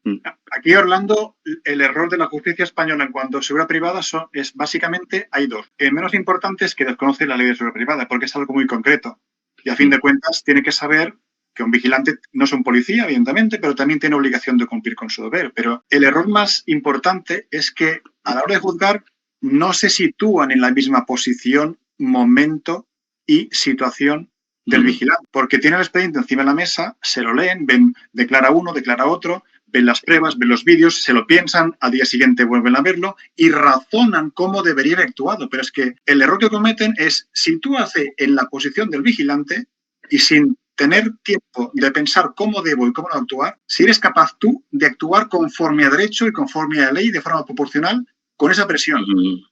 Aquí, Orlando, el error de la justicia española en cuanto a seguridad privada es básicamente, hay dos. El menos importante es que desconoce la ley de seguridad privada, porque es algo muy concreto. Y a fin de cuentas tiene que saber que un vigilante no es un policía, evidentemente, pero también tiene obligación de cumplir con su deber. Pero el error más importante es que a la hora de juzgar no se sitúan en la misma posición, momento y situación del vigilante, porque tiene el expediente encima de la mesa, se lo leen, ven, declara uno, declara otro, ven las pruebas, ven los vídeos, se lo piensan, al día siguiente vuelven a verlo y razonan cómo debería haber actuado. Pero es que el error que cometen es situarse en la posición del vigilante y sin tener tiempo de pensar cómo debo y cómo no actuar, si eres capaz tú de actuar conforme a derecho y conforme a ley de forma proporcional con esa presión,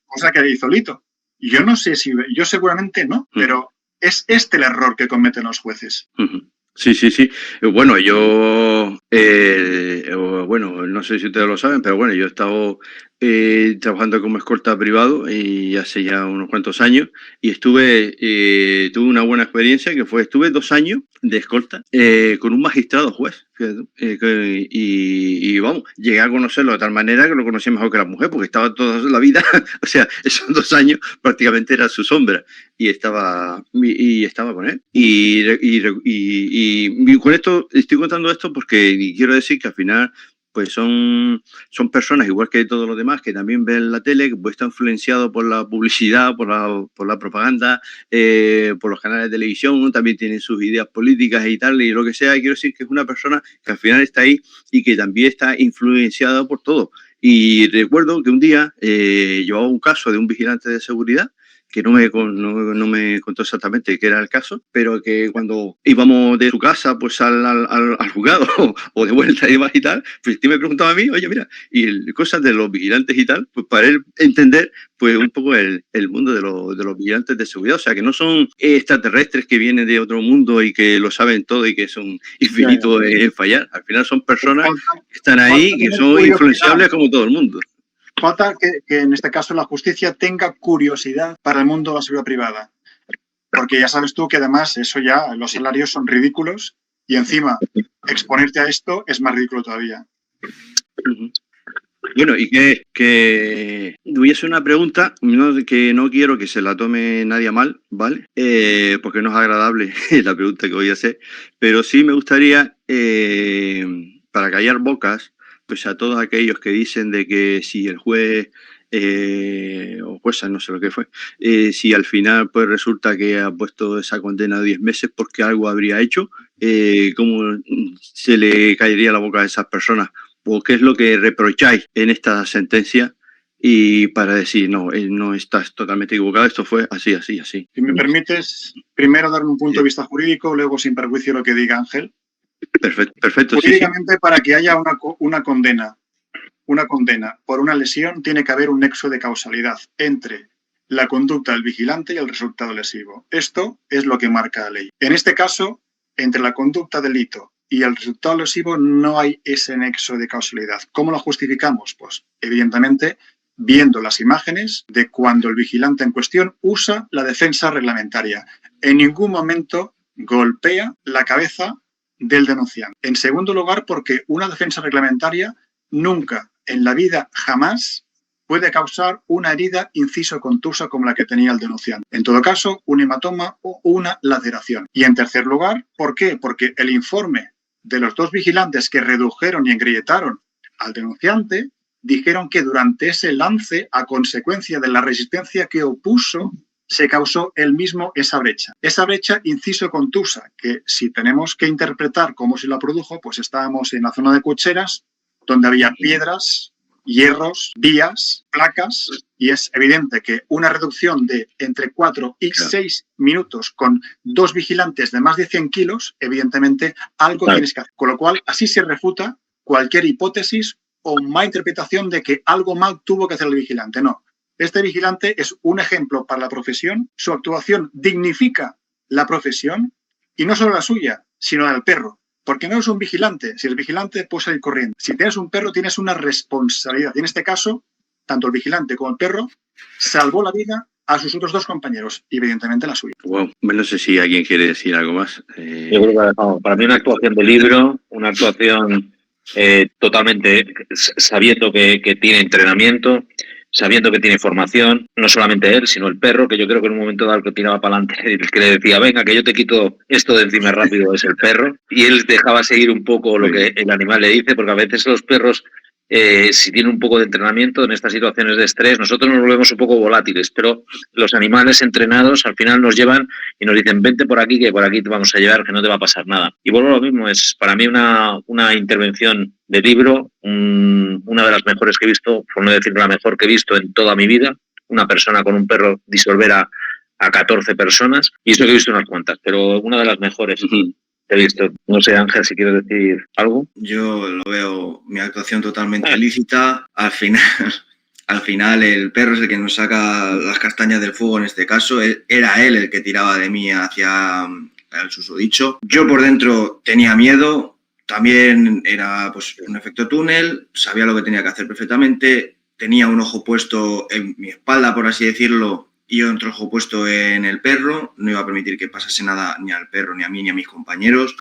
cosa que hizo Lito. Yo no sé si, yo seguramente no, pero es este el error que cometen los jueces. Sí. Bueno, bueno, no sé si ustedes lo saben, pero bueno, yo he estado trabajando como escolta privado y hace ya unos cuantos años y tuve una buena experiencia estuve 2 años de escolta con un magistrado juez. Y vamos, llegué a conocerlo de tal manera que lo conocía mejor que la mujer porque estaba toda la vida, o sea, esos 2 años prácticamente era su sombra y estaba con él y con esto estoy contando esto porque quiero decir que al final pues son personas igual que todos los demás que también ven la tele, que pues están influenciados por la publicidad, por la propaganda, por los canales de televisión, ¿no? También tienen sus ideas políticas y tal, y lo que sea. Quiero decir que es una persona que al final está ahí y que también está influenciada por todo. Y recuerdo que un día llevaba un caso de un vigilante de seguridad que no me contó exactamente qué era el caso, pero que cuando íbamos de su casa pues al juzgado o de vuelta y demás y tal, pues me preguntaba a mí, oye, mira, y cosas de los vigilantes y tal, pues para él entender pues un poco el mundo de los vigilantes de seguridad, o sea, que no son extraterrestres que vienen de otro mundo y que lo saben todo y que son infinitos en fallar, al final son personas que están ahí, que son influenciables como todo el mundo. Falta que en este caso la justicia tenga curiosidad para el mundo de la seguridad privada. Porque ya sabes tú que además eso ya, los salarios son ridículos y encima exponerte a esto es más ridículo todavía. Bueno, y que voy a hacer una pregunta que no quiero que se la tome nadie mal, ¿vale? Porque no es agradable la pregunta que voy a hacer, pero sí me gustaría, para callar bocas, pues a todos aquellos que dicen de que si el juez o jueza, no sé lo que fue, si al final pues resulta que ha puesto esa condena de 10 meses porque algo habría hecho, ¿cómo se le caería la boca a esas personas? ¿O qué es lo que reprocháis en esta sentencia? Y para decir, no estás totalmente equivocado, esto fue así. Si me permites, primero dar un punto de vista jurídico, luego sin perjuicio lo que diga Ángel. Perfecto. Jurídicamente, sí. Para que haya una condena por una lesión, tiene que haber un nexo de causalidad entre la conducta del vigilante y el resultado lesivo. Esto es lo que marca la ley. En este caso, entre la conducta delito y el resultado lesivo no hay ese nexo de causalidad. ¿Cómo lo justificamos? Pues, evidentemente, viendo las imágenes de cuando el vigilante en cuestión usa la defensa reglamentaria. En ningún momento golpea la cabeza del denunciante. En segundo lugar, porque una defensa reglamentaria nunca en la vida jamás puede causar una herida inciso contusa como la que tenía el denunciante. En todo caso, un hematoma o una laceración. Y en tercer lugar, ¿por qué? Porque el informe de los 2 vigilantes que redujeron y engrietaron al denunciante dijeron que durante ese lance, a consecuencia de la resistencia que opuso, se causó él mismo esa brecha. Esa brecha inciso contusa, que si tenemos que interpretar cómo se la produjo, pues estábamos en la zona de cocheras, donde había piedras hierros, vías, placas, y es evidente que una reducción de entre 4 y 6 minutos con 2 vigilantes de más de 100 kilos, evidentemente algo tienes que hacer. Con lo cual, así se refuta cualquier hipótesis o mala interpretación de que algo mal tuvo que hacer el vigilante. No. Este vigilante es un ejemplo para la profesión, su actuación dignifica la profesión y no solo la suya, sino la del perro. Porque no es un vigilante. Si el vigilante puede salir corriendo. Si tienes un perro, tienes una responsabilidad. Y en este caso, tanto el vigilante como el perro salvó la vida a sus otros 2 compañeros, y evidentemente la suya. Wow. No sé si alguien quiere decir algo más. Yo creo que para mí una actuación de libro, una actuación totalmente sabiendo que tiene entrenamiento, sabiendo que tiene formación, no solamente él, sino el perro, que yo creo que en un momento dado que tiraba para adelante, el que le decía, venga, que yo te quito esto de encima rápido, es el perro, y él dejaba seguir un poco lo que el animal le dice, porque a veces los perros, si tienen un poco de entrenamiento en estas situaciones de estrés, nosotros nos volvemos un poco volátiles, pero los animales entrenados al final nos llevan y nos dicen, vente por aquí, que por aquí te vamos a llevar, que no te va a pasar nada. Y vuelvo a lo mismo, es para mí una intervención de libro, una de las mejores que he visto, por no decir la mejor que he visto en toda mi vida, una persona con un perro disolver a 14 personas, y eso que he visto unas cuantas, pero una de las mejores que he visto. No sé, Ángel, si quieres decir algo. Yo lo veo, mi actuación totalmente lícita. Al final el perro es el que nos saca las castañas del fuego en este caso. Era él el que tiraba de mí hacia el susodicho. Yo por dentro tenía miedo. También era pues un efecto túnel, sabía lo que tenía que hacer perfectamente, tenía un ojo puesto en mi espalda, por así decirlo, y otro ojo puesto en el perro. No iba a permitir que pasase nada ni al perro, ni a mí, ni a mis compañeros.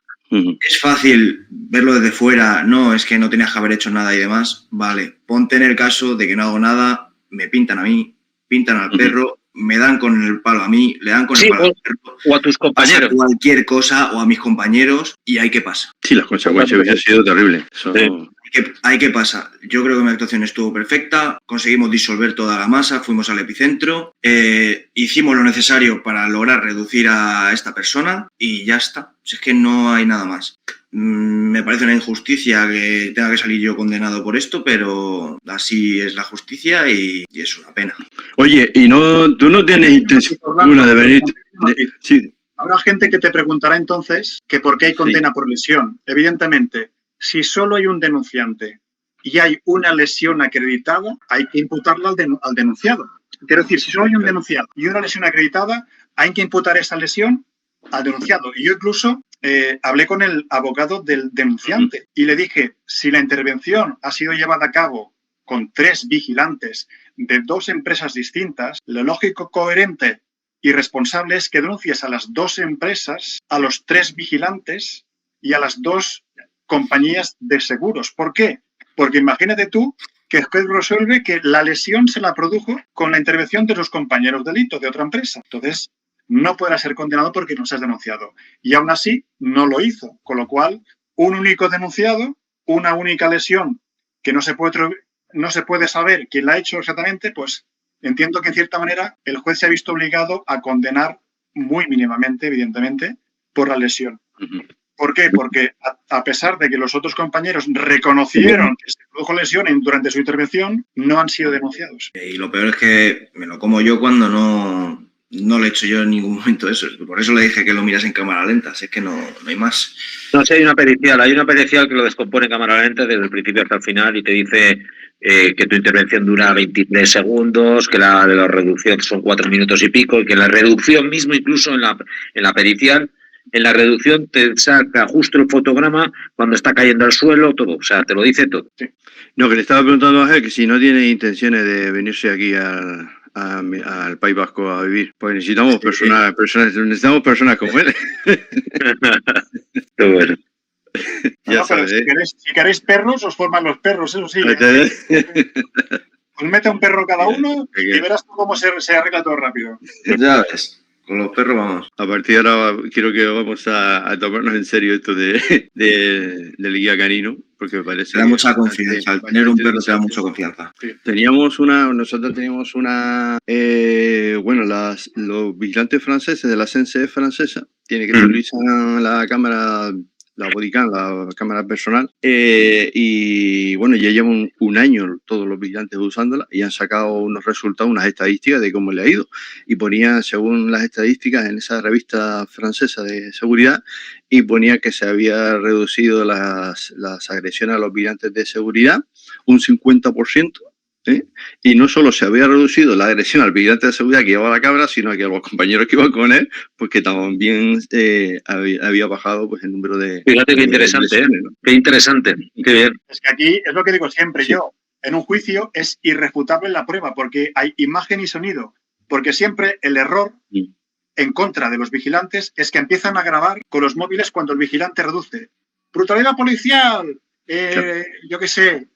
Es fácil verlo desde fuera, no, es que no tenías que haber hecho nada y demás. Vale, ponte en el caso de que no hago nada, me pintan a mí, pintan al perro, me dan con el palo a mí, le dan con el palo al perro, o a tus compañeros. Pasa cualquier cosa, o a mis compañeros, y ahí qué pasa. Sí, las consecuencias hubiesen sido terribles. Ahí qué pasa. Yo creo que mi actuación estuvo perfecta, conseguimos disolver toda la masa, fuimos al epicentro, hicimos lo necesario para lograr reducir a esta persona y ya está. Si es que no hay nada más. Me parece una injusticia que tenga que salir yo condenado por esto, pero así es la justicia y es una pena. Oye, ¿y tú no tienes intención de venir? Sí. Habrá gente que te preguntará entonces que por qué hay condena por lesión. Evidentemente, si solo hay un denunciante y hay una lesión acreditada, hay que imputarla al denunciado. Quiero decir, si solo hay un denunciado y una lesión acreditada, hay que imputar esa lesión al denunciado. Y yo incluso hablé con el abogado del denunciante y le dije, si la intervención ha sido llevada a cabo con 3 vigilantes de 2 empresas distintas, lo lógico, coherente y responsable es que denuncies a las 2 empresas, a los 3 vigilantes y a las 2 compañías de seguros. ¿Por qué? Porque imagínate tú que el juez resuelve que la lesión se la produjo con la intervención de sus compañeros de delito de otra empresa. Entonces, no podrá ser condenado porque no se has denunciado. Y aún así, no lo hizo. Con lo cual, un único denunciado, una única lesión que no se puede saber quién la ha hecho exactamente, pues entiendo que en cierta manera el juez se ha visto obligado a condenar muy mínimamente, evidentemente, por la lesión. ¿Por qué? Porque a pesar de que los otros compañeros reconocieron que se produjo lesión durante su intervención, no han sido denunciados. Y lo peor es que me lo como yo cuando no le he hecho yo en ningún momento eso. Por eso le dije que lo miras en cámara lenta. Si es que no hay más. No sé, hay una pericial que lo descompone en cámara lenta desde el principio hasta el final y te dice que tu intervención dura 23 segundos, que la de la reducción son 4 minutos y pico, y que la reducción mismo, incluso en la pericial, en la reducción te saca justo el fotograma cuando está cayendo al suelo, todo. O sea, te lo dice todo. Sí. No, que le estaba preguntando a Ángel que si no tiene intenciones de venirse aquí al País Vasco a vivir. Pues necesitamos personas como él. Qué bueno. Ya sabes, si queréis perros, os forman los perros, eso sí. Os mete un perro cada uno y verás cómo se arregla todo rápido. Ya ves. Con los perros vamos. A partir de ahora quiero que vamos a tomarnos en serio esto del guía canino, porque me parece... Te da mucha confianza. Al tener un perro te da mucha confianza. Sí. Nosotros teníamos los vigilantes franceses de la CNCF francesa, tiene que supervisar la cámara la bodycam, la cámara personal, y bueno, ya llevan un año todos los vigilantes usándola y han sacado unos resultados, unas estadísticas de cómo le ha ido. Y ponían, según las estadísticas, en esa revista francesa de seguridad, y ponía que se había reducido las agresiones a los vigilantes de seguridad un 50%. Y no solo se había reducido la agresión al vigilante de seguridad que llevaba la cámara, sino que a los compañeros que iban con él, pues que también había bajado pues el número de... Fíjate qué interesante, ¿no? Qué interesante, qué bien. Es que aquí es lo que digo siempre Sí. yo, en un juicio es irrefutable la prueba, porque hay imagen y sonido, porque siempre el error en contra de los vigilantes es que empiezan a grabar con los móviles cuando el vigilante reduce. Brutalidad policial, yo qué sé,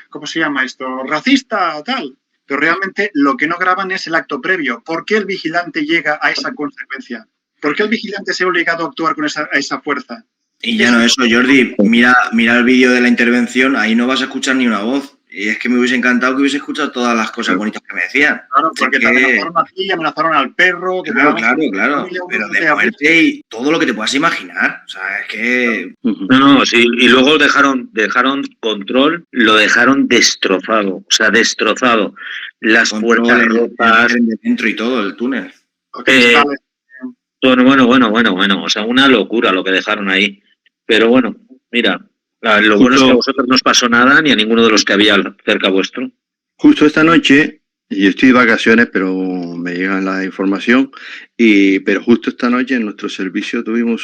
¿cómo se llama esto? Racista o tal. Pero realmente lo que no graban es el acto previo. ¿Por qué el vigilante llega a esa consecuencia? ¿Por qué el vigilante se ha obligado a actuar con esa fuerza? Y ya no eso, Jordi, mira el vídeo de la intervención, ahí no vas a escuchar ni una voz. Y es que me hubiese encantado que hubiese escuchado todas las cosas bonitas que me decían. Claro, porque te amenazaron a ti, amenazaron al perro. Que claro. Pero de muerte y todo lo que te puedas imaginar. O sea, es que... No, sí, y luego dejaron control, lo dejaron destrozado, o sea, destrozado. Las puertas rotas. Dentro y todo, el túnel. Bueno, o sea, una locura lo que dejaron ahí. Pero bueno, mira, lo bueno es que a vosotros no os pasó nada, ni a ninguno de los que había cerca vuestro. Justo esta noche, y yo estoy de vacaciones, pero me llega la información, pero justo esta noche en nuestro servicio tuvimos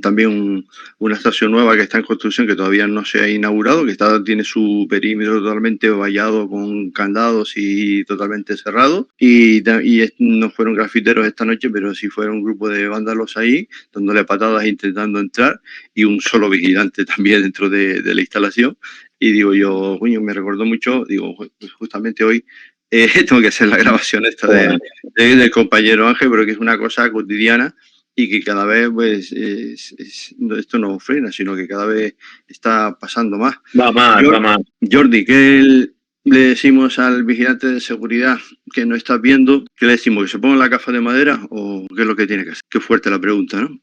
también una estación nueva que está en construcción, que todavía no se ha inaugurado, que tiene su perímetro totalmente vallado con candados y totalmente cerrado, y no fueron grafiteros esta noche, pero sí fueron un grupo de vándalos ahí, dándole patadas intentando entrar, y un solo vigilante también dentro de la instalación. Y digo yo, coño, me recordó mucho, digo, pues justamente hoy tengo que hacer la grabación esta del compañero Ángel, pero que es una cosa cotidiana y que cada vez, pues, esto no frena, sino que cada vez está pasando más. Va más. Jordi, ¿qué le decimos al vigilante de seguridad que no estás viendo? ¿Qué le decimos? ¿Que se ponga la gafa de madera o qué es lo que tiene que hacer? Qué fuerte la pregunta, ¿no?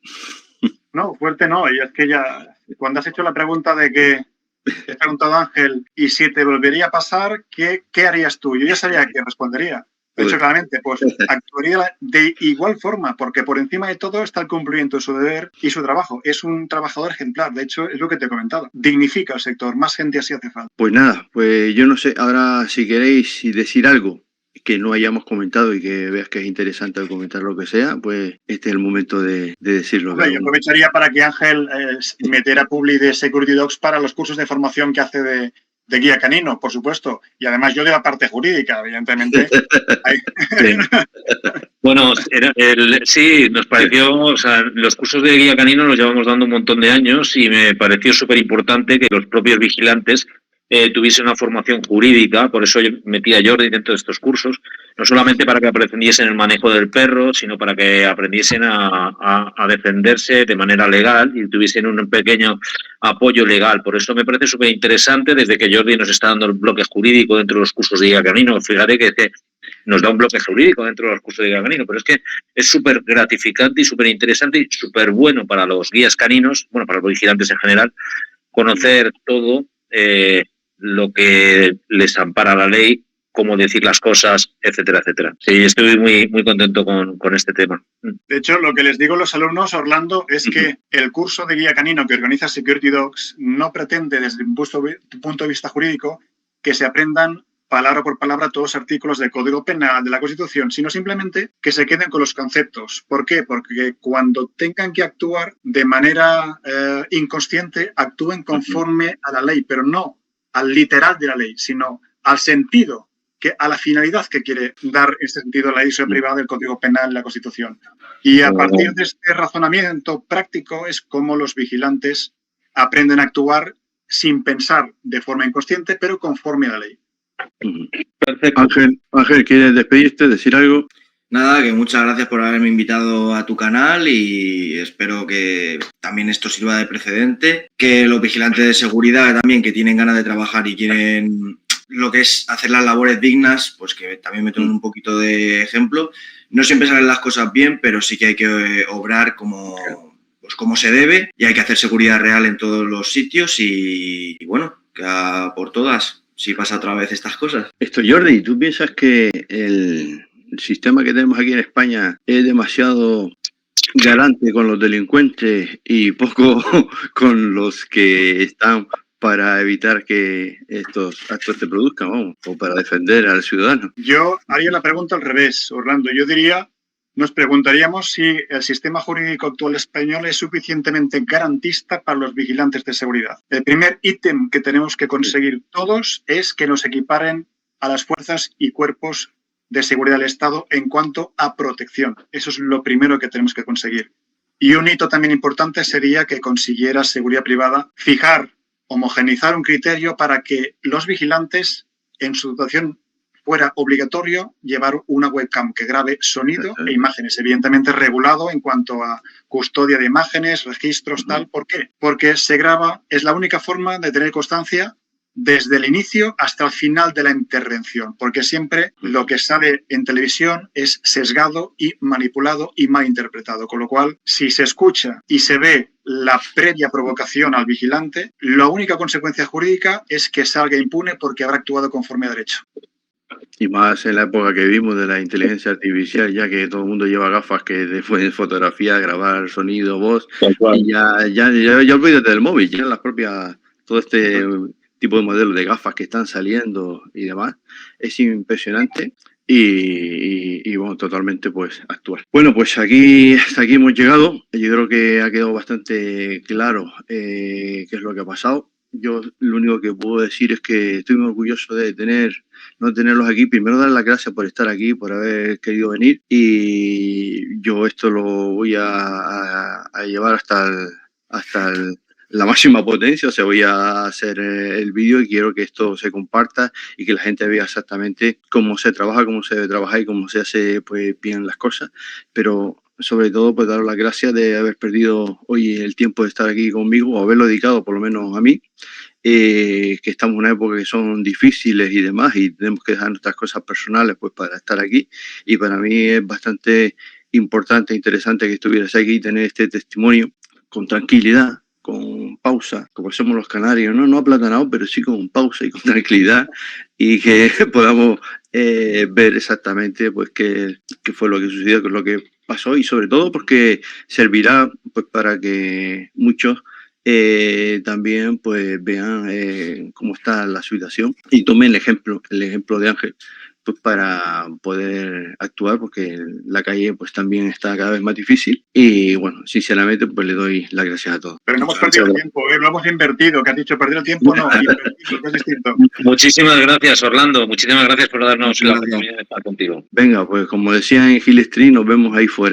No, fuerte no. Y es que ya, cuando has hecho la pregunta de que te he preguntado, Ángel, y si te volvería a pasar, ¿qué harías tú? Yo ya sabía que respondería. De hecho, claramente, pues actuaría de igual forma, porque por encima de todo está el cumplimiento de su deber y su trabajo. Es un trabajador ejemplar. De hecho, es lo que te he comentado. Dignifica el sector. Más gente así hace falta. Pues nada, pues yo no sé, ahora si queréis decir algo que no hayamos comentado y que veas que es interesante comentar lo que sea, pues este es el momento de decirlo. Yo aprovecharía para que Ángel metiera publi de Security Dogs para los cursos de formación que hace de guía canino, por supuesto. Y además yo de la parte jurídica, evidentemente. Sí. Bueno, sí, nos pareció, o sea, los cursos de guía canino los llevamos dando un montón de años y me pareció súper importante que los propios vigilantes tuviese una formación jurídica, por eso yo metí a Jordi dentro de estos cursos, no solamente para que aprendiesen el manejo del perro, sino para que aprendiesen a defenderse de manera legal y tuviesen un pequeño apoyo legal. Por eso me parece súper interesante desde que Jordi nos está dando el bloque jurídico dentro de los cursos de guía canino. Fíjate que nos da un bloque jurídico dentro de los cursos de guía canino, pero es que es súper gratificante y súper interesante y súper bueno para los guías caninos, bueno, para los vigilantes en general, conocer todo lo que les ampara la ley, cómo decir las cosas, etcétera, etcétera. Sí, estoy muy, muy contento con este tema. De hecho, lo que les digo a los alumnos, Orlando, es que el curso de guía canino que organiza Security Dogs no pretende, desde un punto de vista jurídico, que se aprendan palabra por palabra todos los artículos del Código Penal, de la Constitución, sino simplemente que se queden con los conceptos. ¿Por qué? Porque cuando tengan que actuar de manera inconsciente, actúen conforme a la ley, pero no al literal de la ley, sino al sentido, a la finalidad que quiere dar este sentido a la ley privada del Código Penal y la Constitución. Y a partir de este razonamiento práctico es como los vigilantes aprenden a actuar sin pensar de forma inconsciente, pero conforme a la ley. Perfecto. Ángel, ¿quieres despedirte, decir algo? Nada, que muchas gracias por haberme invitado a tu canal y espero que también esto sirva de precedente, que los vigilantes de seguridad también que tienen ganas de trabajar y quieren lo que es hacer las labores dignas, pues que también me tomen un poquito de ejemplo. No siempre salen las cosas bien, pero sí que hay que obrar como pues como se debe, y hay que hacer seguridad real en todos los sitios y bueno, que a por todas, si pasa otra vez estas cosas. Jordi, ¿tú piensas que el sistema que tenemos aquí en España es demasiado garante con los delincuentes y poco con los que están para evitar que estos actos se produzcan, vamos, o para defender al ciudadano? Yo haría la pregunta al revés, Orlando. Yo diría, nos preguntaríamos si el sistema jurídico actual español es suficientemente garantista para los vigilantes de seguridad. El primer ítem que tenemos que conseguir todos es que nos equiparen a las fuerzas y cuerpos de seguridad del Estado en cuanto a protección. Eso es lo primero que tenemos que conseguir. Y un hito también importante sería que consiguiera seguridad privada homogeneizar un criterio para que los vigilantes en su dotación fuera obligatorio llevar una webcam que grabe sonido e imágenes, evidentemente regulado en cuanto a custodia de imágenes, registros, tal. ¿Por qué? Porque se graba, es la única forma de tener constancia desde el inicio hasta el final de la intervención, porque siempre lo que sale en televisión es sesgado y manipulado y mal interpretado, con lo cual, si se escucha y se ve la previa provocación al vigilante, la única consecuencia jurídica es que salga impune porque habrá actuado conforme a derecho. Y más en la época que vivimos de la inteligencia artificial, ya que todo el mundo lleva gafas que pueden fotografiar, grabar sonido, voz, y ya olvídate del móvil, ya las propias, todo este tipo de modelos de gafas que están saliendo y demás, es impresionante y bueno, totalmente pues actual. Bueno, pues hasta aquí hemos llegado. Yo creo que ha quedado bastante claro qué es lo que ha pasado. Yo lo único que puedo decir es que estoy muy orgulloso de no tenerlos aquí. Primero, dar las gracias por estar aquí, por haber querido venir. Y yo esto lo voy a llevar hasta la máxima potencia. O sea, voy a hacer el vídeo y quiero que esto se comparta y que la gente vea exactamente cómo se trabaja, cómo se debe trabajar y cómo se hace pues bien las cosas. Pero sobre todo, pues daros las gracias de haber perdido hoy el tiempo de estar aquí conmigo, o haberlo dedicado por lo menos a mí, que estamos en una época que son difíciles y demás, y tenemos que dejar nuestras cosas personales pues para estar aquí. Y para mí es bastante importante e interesante que estuvieras aquí y tener este testimonio con tranquilidad, con pausa, como somos los canarios, no aplatanado, pero sí con pausa y con tranquilidad, y que podamos ver exactamente pues qué fue lo que sucedió, qué es lo que pasó, y sobre todo porque servirá pues para que muchos también pues vean cómo está la situación y tomen el ejemplo de Ángel, pues para poder actuar, porque la calle pues también está cada vez más difícil. Y bueno, sinceramente pues le doy las gracias a todos. Pero no hemos perdido el tiempo, lo hemos invertido, que has dicho perder el tiempo, no, invertido, que es distinto. Muchísimas gracias, Orlando, muchísimas gracias por darnos la oportunidad de estar contigo. Venga, pues como decían en Hill Street, nos vemos ahí fuera, ¿eh?